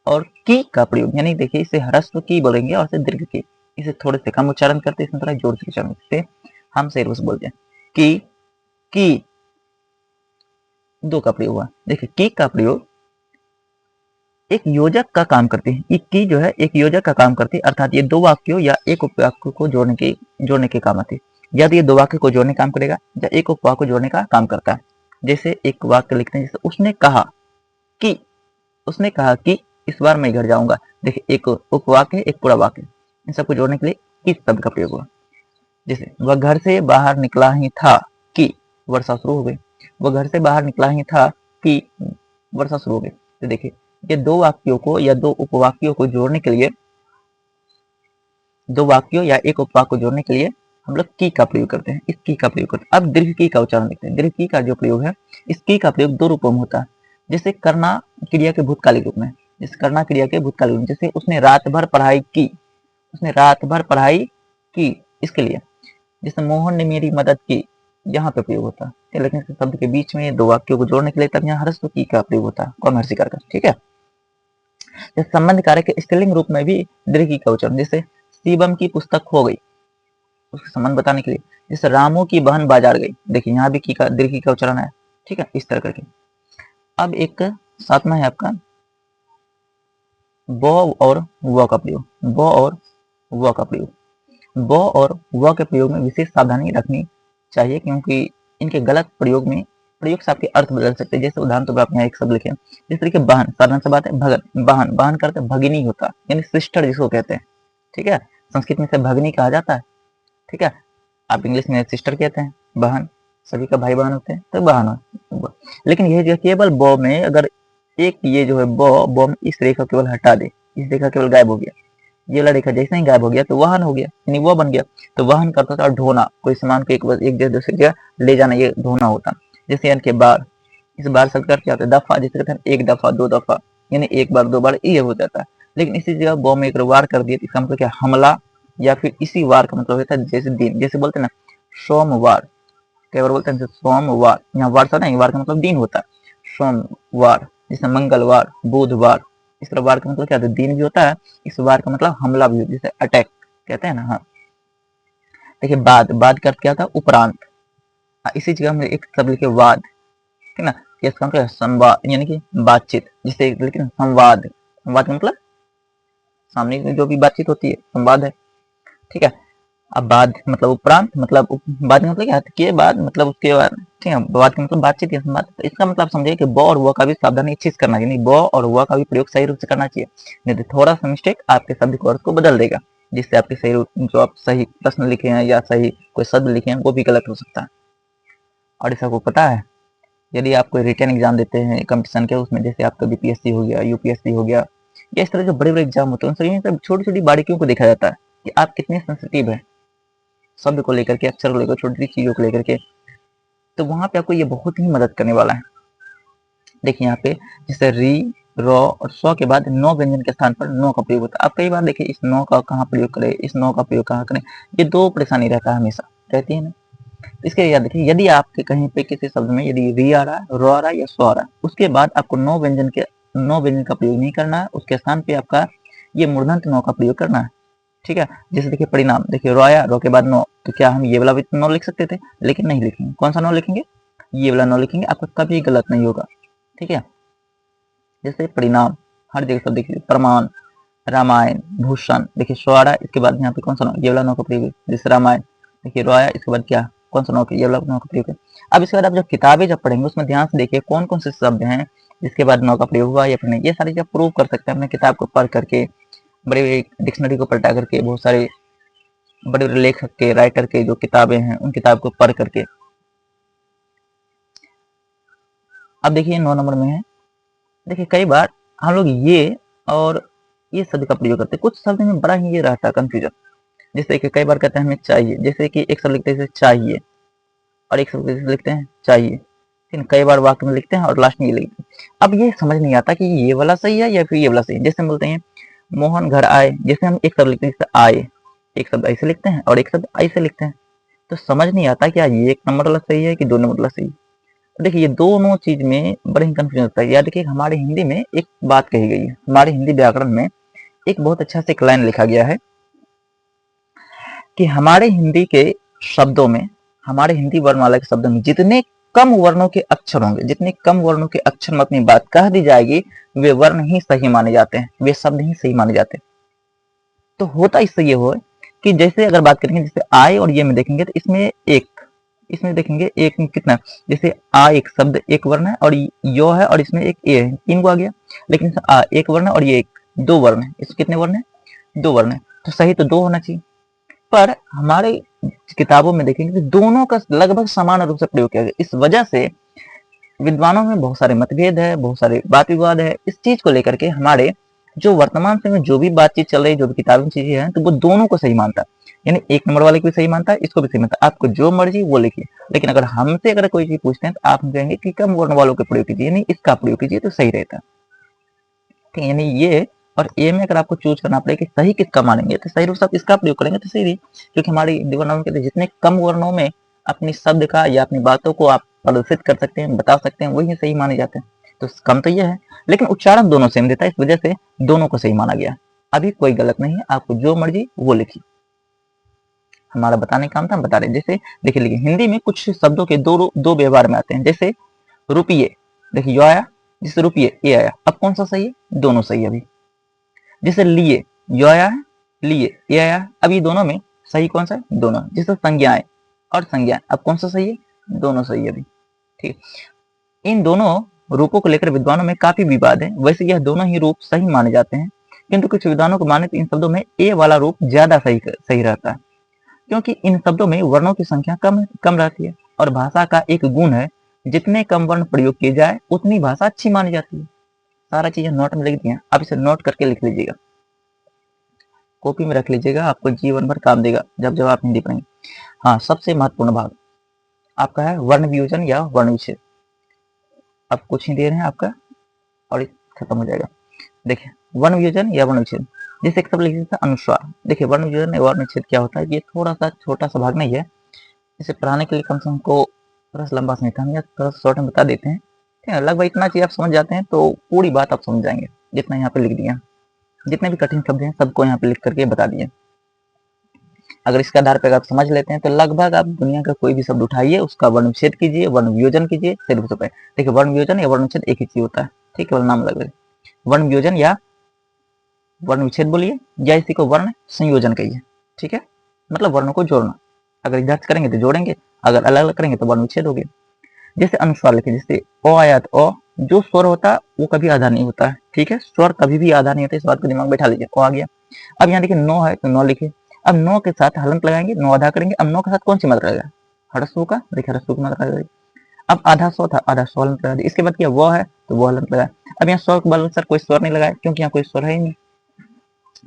और की का प्रयोग, यानी देखिए इसे ह्रस्व की बोलेंगे और इसे दीर्घ की, इसे थोड़े से कम उच्चारण करते हैं, इसमें थोड़ा जोर से उच्चारण करते हैं, हम से बोलते हैं की दो का प्रयोग हुआ। देखिए की का प्रयोग एक योजक का काम करती है, ये की जो है एक योजक का काम करती है, अर्थात ये दो वाक्यों या एक उपवाक्य को जोड़ने के काम आती है। या तो ये दो वाक्य को जोड़ने का काम करेगा या एक उपवाक्य को जोड़ने का काम करता है। जैसे एक वाक्य लिखते हैं, जैसे उसने कहा कि इस बार मैं घर जाऊंगा, देखिए एक उपवाक्य एक पूरा वाक्य, इन सबको जोड़ने के लिए किस शब्द का प्रयोग हुआ। जैसे वह घर से बाहर निकला ही था कि वर्षा शुरू हो गई, वह घर से बाहर निकला ही था कि वर्षा शुरू हो गई। तो देखिए ये दो वाक्यों को या दो उपवाक्यों को जोड़ने के लिए, दो वाक्यों या एक उपवाक्य को जोड़ने के लिए हम लोग की का प्रयोग करते हैं, इस की का प्रयोग करते हैं। अब दीर्घ की का उच्चारण देखते हैं। दीर्घ की का जो प्रयोग है, इस की का प्रयोग दो रूपों में होता है। जैसे करना क्रिया के भूतकालिक रूप में, जैसे करना क्रिया के भूतकालिक रूप में, जैसे उसने रात भर पढ़ाई की, उसने रात भर पढ़ाई की, इसके लिए। जैसे मोहन ने मेरी मदद की, यहाँ पे प्रयोग होता है। लेकिन इस शब्द के बीच में दो वाक्यों को जोड़ने के लिए तब यहाँ ह्रस्व की का प्रयोग होता है, कौन हर्षिकार का, ठीक है। जैसे संबंध कार्य के स्त्रीलिंग रूप में भी दीर्घ की का उच्चारण, जैसे शिवम की पुस्तक खो गई, उसका संबंध बताने के लिए। जैसे रामू की बहन बाजार गई, देखिए यहाँ भी की का दीर्घ की का उच्चारण है, ठीक है, इस तरह करके। अब एक सातवां है आपका ब और व का प्रयोग, ब और व का प्रयोग। ब और व के प्रयोग में विशेष सावधानी रखनी चाहिए, क्योंकि इनके गलत प्रयोग से आपके अर्थ बदल सकते हैं। जैसे उदाहरण तो आप यहाँ एक शब्द लिखे, जिस तरीके बहन, साधारण सा बात है, भगन, बहन, बहन करते भगिनी होता, यानी सिस्टर जिसको कहते हैं, ठीक है। संस्कृत में से भगिनी कहा जाता है, ठीक है। आप इंग्लिश में सिस्टर कहते हैं, बहन, सभी का भाई बहन होते हैं तो बहन हो। लेकिन यह जो केवल ब में अगर एक ये जो है ब में इस रेखा केवल हटा दे, इस रेखा केवल गायब हो गया, ये वाला रेखा जैसे ही गायब हो गया तो वाहन हो गया, यानी वो बन गया। तो वाहन करता था और ढोना, कोई सामान को एक जगह दूसरी जगह ले जाना, ये ढोना होता। जैसे यानी कि बार, इस बार शब्द का अर्थ क्या होता है? दफा, जिसे कहते हैं एक दफा, दो दफा, यानी एक बार दो बार ये हो जाता है। लेकिन इसी जगह बॉ में एक वार कर दिया, इसका मतलब क्या? हमला, या फिर इसी वार का मतलब होता है जैसे दिन, जैसे बोलते हैं ना सोमवार, कई बार बोलते हैं सोमवार, यहाँ वार था ना, वार का मतलब दिन होता है। सोमवार, जैसे मंगलवार, बुधवार, इस तरह वार का मतलब क्या होता है? दिन भी होता है। इस वार का मतलब हमला भी होता है, जैसे अटैक कहते हैं ना। हाँ, देखिए बाद, बाद का अर्थ क्या था? उपरांत। इसी जगह हम एक शब्द लिखे वाद, ठीक है ना, इसका मतलब संवाद, यानी कि बातचीत, जिसे लेकिन संवाद, संवाद का मतलब सामने में जो भी बातचीत होती है संवाद है, ठीक है। अब बाद मतलब उपरांत, मतलब बाद का मतलब क्या है? के बाद, मतलब उसके बाद, ठीक है। बाद का मतलब बातचीत या संवाद। तो इसका मतलब समझिए कि ब और व का भी सावधानी अच्छी से करना चाहिए, ब और व का भी प्रयोग सही रूप से करना चाहिए, नहीं तो थोड़ा सा मिस्टेक आपके शब्द को अर्थ को बदल देगा, जिससे आपके सही जो आप सही प्रश्न लिखे हैं या सही कोई शब्द लिखे हैं वो भी गलत हो सकता है। और इस आपको पता है, यदि आप कोई रिटन एग्जाम देते हैं कंपटीशन के, उसमें जैसे आपका बीपीएससी हो गया, यूपीएससी हो गया, या इस तरह जो बड़े बड़े एग्जाम होते हैं, उन सभी में छोटी छोटी बारीकियों को देखा जाता है कि आप कितने सेंसिटिव है शब्द को लेकर के, अक्षर को लेकर, छोटी छोटी चीजों को लेकर के। तो वहां पे आपको ये बहुत ही मदद करने वाला है। देखिए यहाँ पे जैसे री, रॉ और सौ के बाद नौ व्यंजन के स्थान पर नो का प्रयोग होता है। आप कई बार देखिए इस नो का कहाँ प्रयोग करें, इस नो का प्रयोग कहाँ करें, ये दो परेशानी रहता है, हमेशा रहती है ना। इसके लिए याद रखिए, यदि आपके कहीं पे किसी शब्द में यदि री आ रहा है, रॉ आ रहा है या सौ आ रहा है, उसके बाद आपको नौ व्यंजन का प्रयोग नहीं करना है, उसके स्थान पे आपका ये मूर्धन्य नौ का प्रयोग करना है, ठीक है। जैसे देखिए परिणाम, देखिए रो आया, रो के बाद नो, तो क्या हम ये वाला भी नो लिख सकते थे? लेकिन नहीं लिखेंगे। कौन सा नो लिखेंगे? ये वाला नो लिखेंगे, आपका कभी गलत नहीं होगा, ठीक है। जैसे परिणाम, हर जगह सब देखिए, प्रमाण, रामायण, भूषण, देखिए सो आ रहा है, इसके बाद यहाँ पे कौन सा नो? ये वाला नो का प्रयोग है। जैसे रामायण, देखिए रो आया, इसके बाद क्या? कौन सा नो? ये वाला नो का प्रयोग है। अब इसके बाद आप जब किताबें जब पढ़ेंगे उसमें ध्यान से देखिए कौन कौन से शब्द हैं जिसके बाद नो का प्रयोग हुआ या फिर नहीं। ये सारी चीजें प्रूव कर सकते हैं अपने किताब को पढ़ करके, बड़े बड़े डिक्शनरी को पलटा करके, बहुत सारे बड़े बड़े लेखक के, राइटर के जो किताबें हैं उन किताब को पढ़ करके। अब देखिए 9 नंबर में है, देखिए कई बार हम लोग ये और ये शब्द का प्रयोग करते हैं, कुछ शब्द में बड़ा ही ये रहता है कंफ्यूजन। जैसे कि कई बार कहते हैं हमें चाहिए, जैसे कि एक शब्द लिखते हैं चाहिए, और एक शब्द लिखते हैं चाहिए, लेकिन कई बार वाक्य में लिखते हैं और लास्ट में ये लिखते हैं। अब ये समझ नहीं आता कि ये वाला सही है या फिर ये वाला सही है। जैसे हम बोलते हैं मोहन घर आए, जैसे हम एक शब्द लिखते हैं जैसे आए, एक शब्द ऐसे लिखते हैं और एक शब्द ऐसे लिखते हैं, तो समझ नहीं आता क्या ये एक नंबर वाला सही है कि दो नंबर वाला सही है। तो देखिए ये दोनों चीज में बड़े ही कंफ्यूजन होता है। याद देखिए हमारे हिंदी में एक बात कही गई है, हमारे हिंदी व्याकरण में एक बहुत अच्छा से एक लाइन लिखा गया है कि हमारे हिंदी के शब्दों में, हमारे हिंदी वर्णमाला के शब्दों में जितने कम वर्णों के अक्षर होंगे, जितने कम वर्णों के अक्षर में अपनी बात कह दी जाएगी, वे वर्ण ही सही माने जाते हैं, वे शब्द ही सही माने जाते हैं। तो होता इससे ये हो कि जैसे अगर बात करेंगे जैसे आय और ये में देखेंगे तो इसमें एक, इसमें देखेंगे एक में कितना, जैसे आ एक शब्द एक वर्ण है और यो है और इसमें एक ए है, तीन को आ गया। लेकिन आ एक वर्ण है और ये एक, दो वर्ण है, इसमें कितने वर्ण है? दो वर्ण है, तो सही तो दो होना चाहिए। पर हमारे किताबों में देखेंगे तो दोनों का लगभग समान रूप से प्रयोग किया गया। इस वजह से विद्वानों में बहुत सारे मतभेद है, बहुत सारे वाद विवाद है इस चीज को लेकर के। हमारे जो वर्तमान समय में जो भी बातचीत चल रही है, जो भी किताबी चीजें हैं, तो वो दोनों को सही मानता है, यानी एक नंबर वाले को भी सही मानता है, इसको भी सही मानता है। आपको जो मर्जी वो लिखिए, लेकिन अगर हमसे अगर कोई चीज पूछते हैं तो आप कहेंगे कि कम वर्ण वालों का प्रयोग कीजिए, यानी इसका प्रयोग कीजिए तो सही रहता है, ठीक है। यानी ये और ए में अगर आपको चूज करना पड़े कि सही किसका मानेंगे, तो सही रूप से आप इसका प्रयोग करेंगे तो सही रही, क्योंकि हमारी देवनागरी के जितने कम वर्णों में अपनी शब्द का या अपनी बातों को आप प्रदर्शित कर सकते हैं, बता सकते हैं, वही सही माने जाते हैं। तो कम तो यह है, लेकिन उच्चारण दोनों सेम देता है, इस वजह से दोनों को सही माना गया। अभी कोई गलत नहीं है, आपको जो मर्जी वो लिखिए, हमारा बताने का काम था, बता रहे। जैसे देखिए लिखिए हिंदी में कुछ शब्दों के दो व्यवहार में आते हैं। जैसे रुपये, देखिए यो आया, जैसे रुपये ए आया, अब कौन सा सही है? दोनों सही है अभी। जैसे लिए, यो आया है, लिए ये आया है, अब ये दोनों में सही कौन सा है? दोनों। जैसे संज्ञाएं और संज्ञाएं, अब कौन सा सही है? दोनों सही है अभी, ठीक। इन दोनों रूपों को लेकर विद्वानों में काफी विवाद है। वैसे यह दोनों ही रूप सही माने जाते हैं, किंतु कुछ विद्वानों को माने तो इन शब्दों में ए वाला रूप ज्यादा सही रहता है, क्योंकि इन शब्दों में वर्णों की संख्या कम कम रहती है, और भाषा का एक गुण है जितने कम वर्ण प्रयोग किए जाए उतनी भाषा अच्छी मानी जाती है। सारा चीजें नोट में लिख दिया, आप इसे नोट करके लिख लीजिएगा। कॉपी में रख लीजिएगा, आपको जीवन भर काम देगा जब जब आप हिंदी पढ़ेंगे। हाँ, सबसे महत्वपूर्ण भाग आपका है वर्ण वियोजन या वर्ण विच्छेद। अब कुछ ही देर है आपका और खत्म हो जाएगा। देखिए वर्ण वियोजन या वर्ण विच्छेद, जैसे एक शब्द लिख देते हैं अनुस्वार। देखिए वर्ण वियोजन या वर्ण विच्छेद क्या होता है, ये थोड़ा सा छोटा सा भाग नहीं है, इसे पढ़ाने के लिए कम से कम को थोड़ा सा लंबा समय था, हम थोड़ा सा शॉर्ट में बता देते हैं। ठीक है, लगभग इतना चीज आप समझ जाते हैं तो पूरी बात आप समझ जाएंगे। जितना यहाँ पे लिख दिया, जितने भी कठिन शब्द हैं सबको यहाँ पे लिख करके बता दिए। अगर इसके आधार पर आप समझ लेते हैं तो लगभग आप दुनिया का कोई भी शब्द उठाइए, उसका वर्ण विच्छेद कीजिए, वर्ण वियोजन कीजिए, फिर उसे पाए। देखिए वर्ण वियोजन या वर्ण विच्छेद एक ही चीज होता है, ठीक है, नाम अलग है। वर्ण वियोजन या वर्ण विच्छेद बोलिए, या इसी को वर्ण संयोजन कहिए। ठीक है, मतलब वर्णों को जोड़ना। अगर इधर से करेंगे तो जोड़ेंगे, अगर अलग अलग करेंगे तो वर्ण विच्छेद हो गया। जैसे अनुस्वार लिखे, जैसे ओ आया तो ओ, जो स्वर होता है वो कभी आधा नहीं होता है। ठीक है, स्वर कभी भी आधा नहीं होता, इस बात को दिमाग में बैठा लीजिए। ओ आ गया। अब यहाँ देखिए नो है तो नो लिखे। अब नो के साथ हलंत लगाएंगे, नो आधा करेंगे। अब नो के साथ कौन सी मात्रा लगेगा, हरसू का। देखिए हरसू की मात्रा लगेगी। अब आधा सौ था, आधा सौ हलंत लगा दिया। इसके बाद क्या वो है तो वो हलंत लगाया। अब यहाँ सौ के बाद सर कोई स्वर नहीं लगाया, क्योंकि यहाँ कोई स्वर है ही नहीं।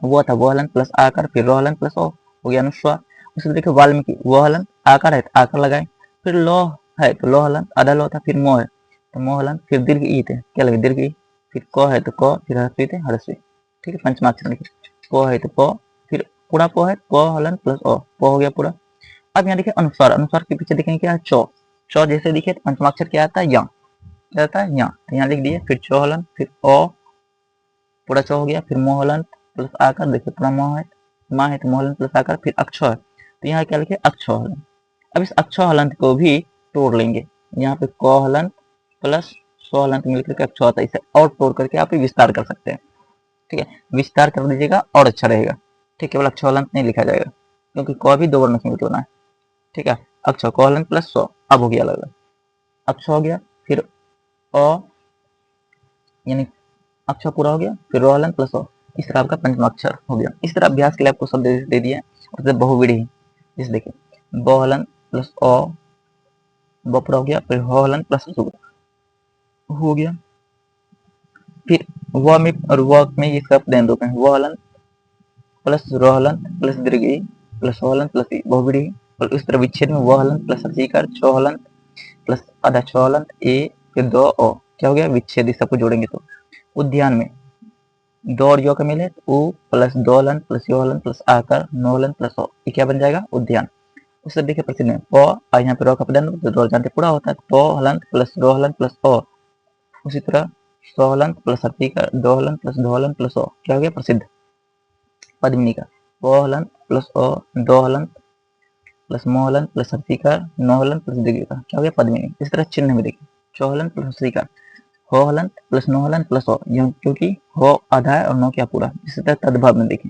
वो था वो हलंत प्लस आकर, फिर रो हलंत प्लस ओ, हो गया अनुस्वार। उसमें देखिए वाल्मीकि, वो हलंत, आकर है तो आकर लगाए, फिर लो है तो लो हलंत, आधा लो था, फिर मो है तो मो हलंत, फिर दीर्घ ई थे, क्या लगे दीर्घ ई, फिर क है तो क, फिर हरस्वी थे हरस्वी। ठीक है, पंचमाक्षर लिखे, प है तो प, फिर पूरा प है प हलंत प्लस ओ, प हो गया पूरा। अब यहाँ देखिए अनुस्वार, अनुस्वार के पीछे देखेंगे क्या है चौ। चौ जैसे दिखे तो पंचमाक्षर क्या आता है या, क्या आता है या, तो यहाँ लिख दिए, फिर चौ हलंत, फिर ओ पूरा चौ हो गया, फिर मोह हलंत प्लस आकर, देखिए पूरा मोह है, माँ है तो मोह हलंत प्लस आकर, फिर अक्ष है तो यहाँ क्या लिखे अक्ष हलंत। अब इस अक्ष हलंत को भी तोड़ लेंगे, यहाँ पे क हलंत प्लस सौ हलंत मिलकर के अक्ष होता है, इसे और तोड़ करके आप विस्तार कर सकते हैं। ठीक है, विस्तार कर दीजिएगा और अच्छा रहेगा। ठीक है, केवल अक्ष हलंत नहीं लिखा जाएगा, क्योंकि क भी दो वर्णों से मिलकर बना है। ठीक है, अक्ष क हलंत प्लस सौ, अब हो गया अलग अलग, अक्ष हो गया, फिर अ यानी अक्षर पूरा हो गया, फिर रो हलन प्लस ओ, इस तरह आपका पंचमाक्षर हो गया। इस तरह अभ्यास के लिए आपको शब्द दे दिए और बहुविधि, जैसे देखिए ब हलन प्लस ओ, ब पूरा हो गया, फिर हो हलन प्लस सु हो गया, फिर व में और व में ये सब देन रूप है, व हलन प्लस रो हलन प्लस दीर्घ ई प्लस हो हलन प्लस ई, बहुविधि। और इस तरह विच्छेद में व हलन प्लस हर्षिकार छो हलन प्लस आधा छो हलन ए, फिर दो ओ, क्या हो गया विच्छेद, इस सबको जोड़ेंगे तो। उद्यान में दो और यो का मिले तो उ प्लस दो हलन प्लस यो हलन प्लस आकर नो हलन प्लस ओ, ये क्या बन जाएगा उद्यान। उससे देखिए प्रसिद्ध में प, और यहाँ पे रो का पदन तो रो जानते पूरा होता है, तो हलन प्लस रो हलन प्लस ओ। उसी तरह सो हलन प्लस हर्षी का दो हलन प्लस दो हलन प्लस ओ, क्या हो गया प्रसिद्ध। पद्मिनी का प हलन प्लस ओ, दो हलन प्लस मो हलन प्लस हर्षी का नो हलन प्लस दीर्घ का, क्या हो गया पद्मिनी। इस तरह चिन्ह में देखिए चौ हलन प्लस हर्षी का हो हलन प्लस नो हलन प्लस ओ, क्योंकि हो आधा है और नो क्या पूरा। इसी तरह तद्भव में देखें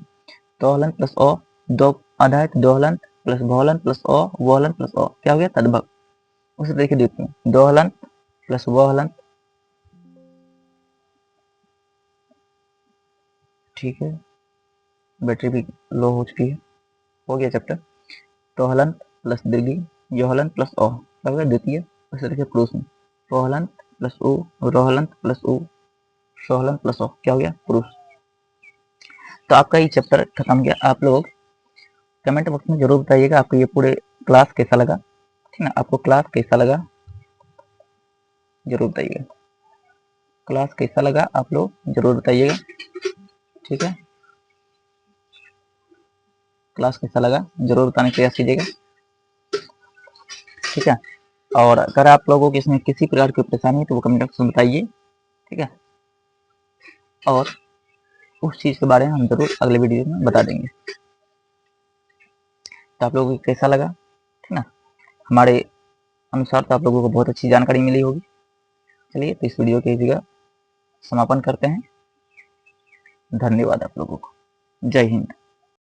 दो हलन प्लस ओ, दो आधा है तो दो हलन प्लस भो हलन प्लस ओ, वो हलन प्लस ओ, क्या हो गया तद्भव। उसे देखिए देखते हैं दो हलन प्लस वो हलन, ठीक है, बैटरी भी लो हो चुकी है, हो गया चैप्टर। तो हलन प्लस दीर्घी यो हलन प्लस ओ, क्या हो गया द्वितीय। उसे देखिए पुरुष में तो हलन प्लस उ, रो हलन प्लस उ, शो हलन प्लस ओ, क्या हो गया पुरुष। तो आपका ये चैप्टर खत्म गया। आप लोग कमेंट बॉक्स में जरूर बताइएगा आपको ये पूरे क्लास कैसा लगा, ठीक ना, आपको क्लास कैसा लगा जरूर बताइएगा, क्लास कैसा लगा आप लोग जरूर बताइएगा। ठीक है, क्लास कैसा लगा जरूर बताने का प्रयास कीजिएगा। ठीक है, और अगर आप लोगों को इसमें किसी प्रकार की परेशानी है तो वो कमेंट बॉक्स में बताइए। ठीक है, और उस चीज के बारे में हम जरूर अगले वीडियो में बता देंगे। तो आप लोगों को कैसा लगा, ठीक ना, हमारे अनुसार तो आप लोगों को बहुत अच्छी जानकारी मिली होगी। चलिए तो इस वीडियो की जगह समापन करते हैं। धन्यवाद आप लोगों को, जय हिंद।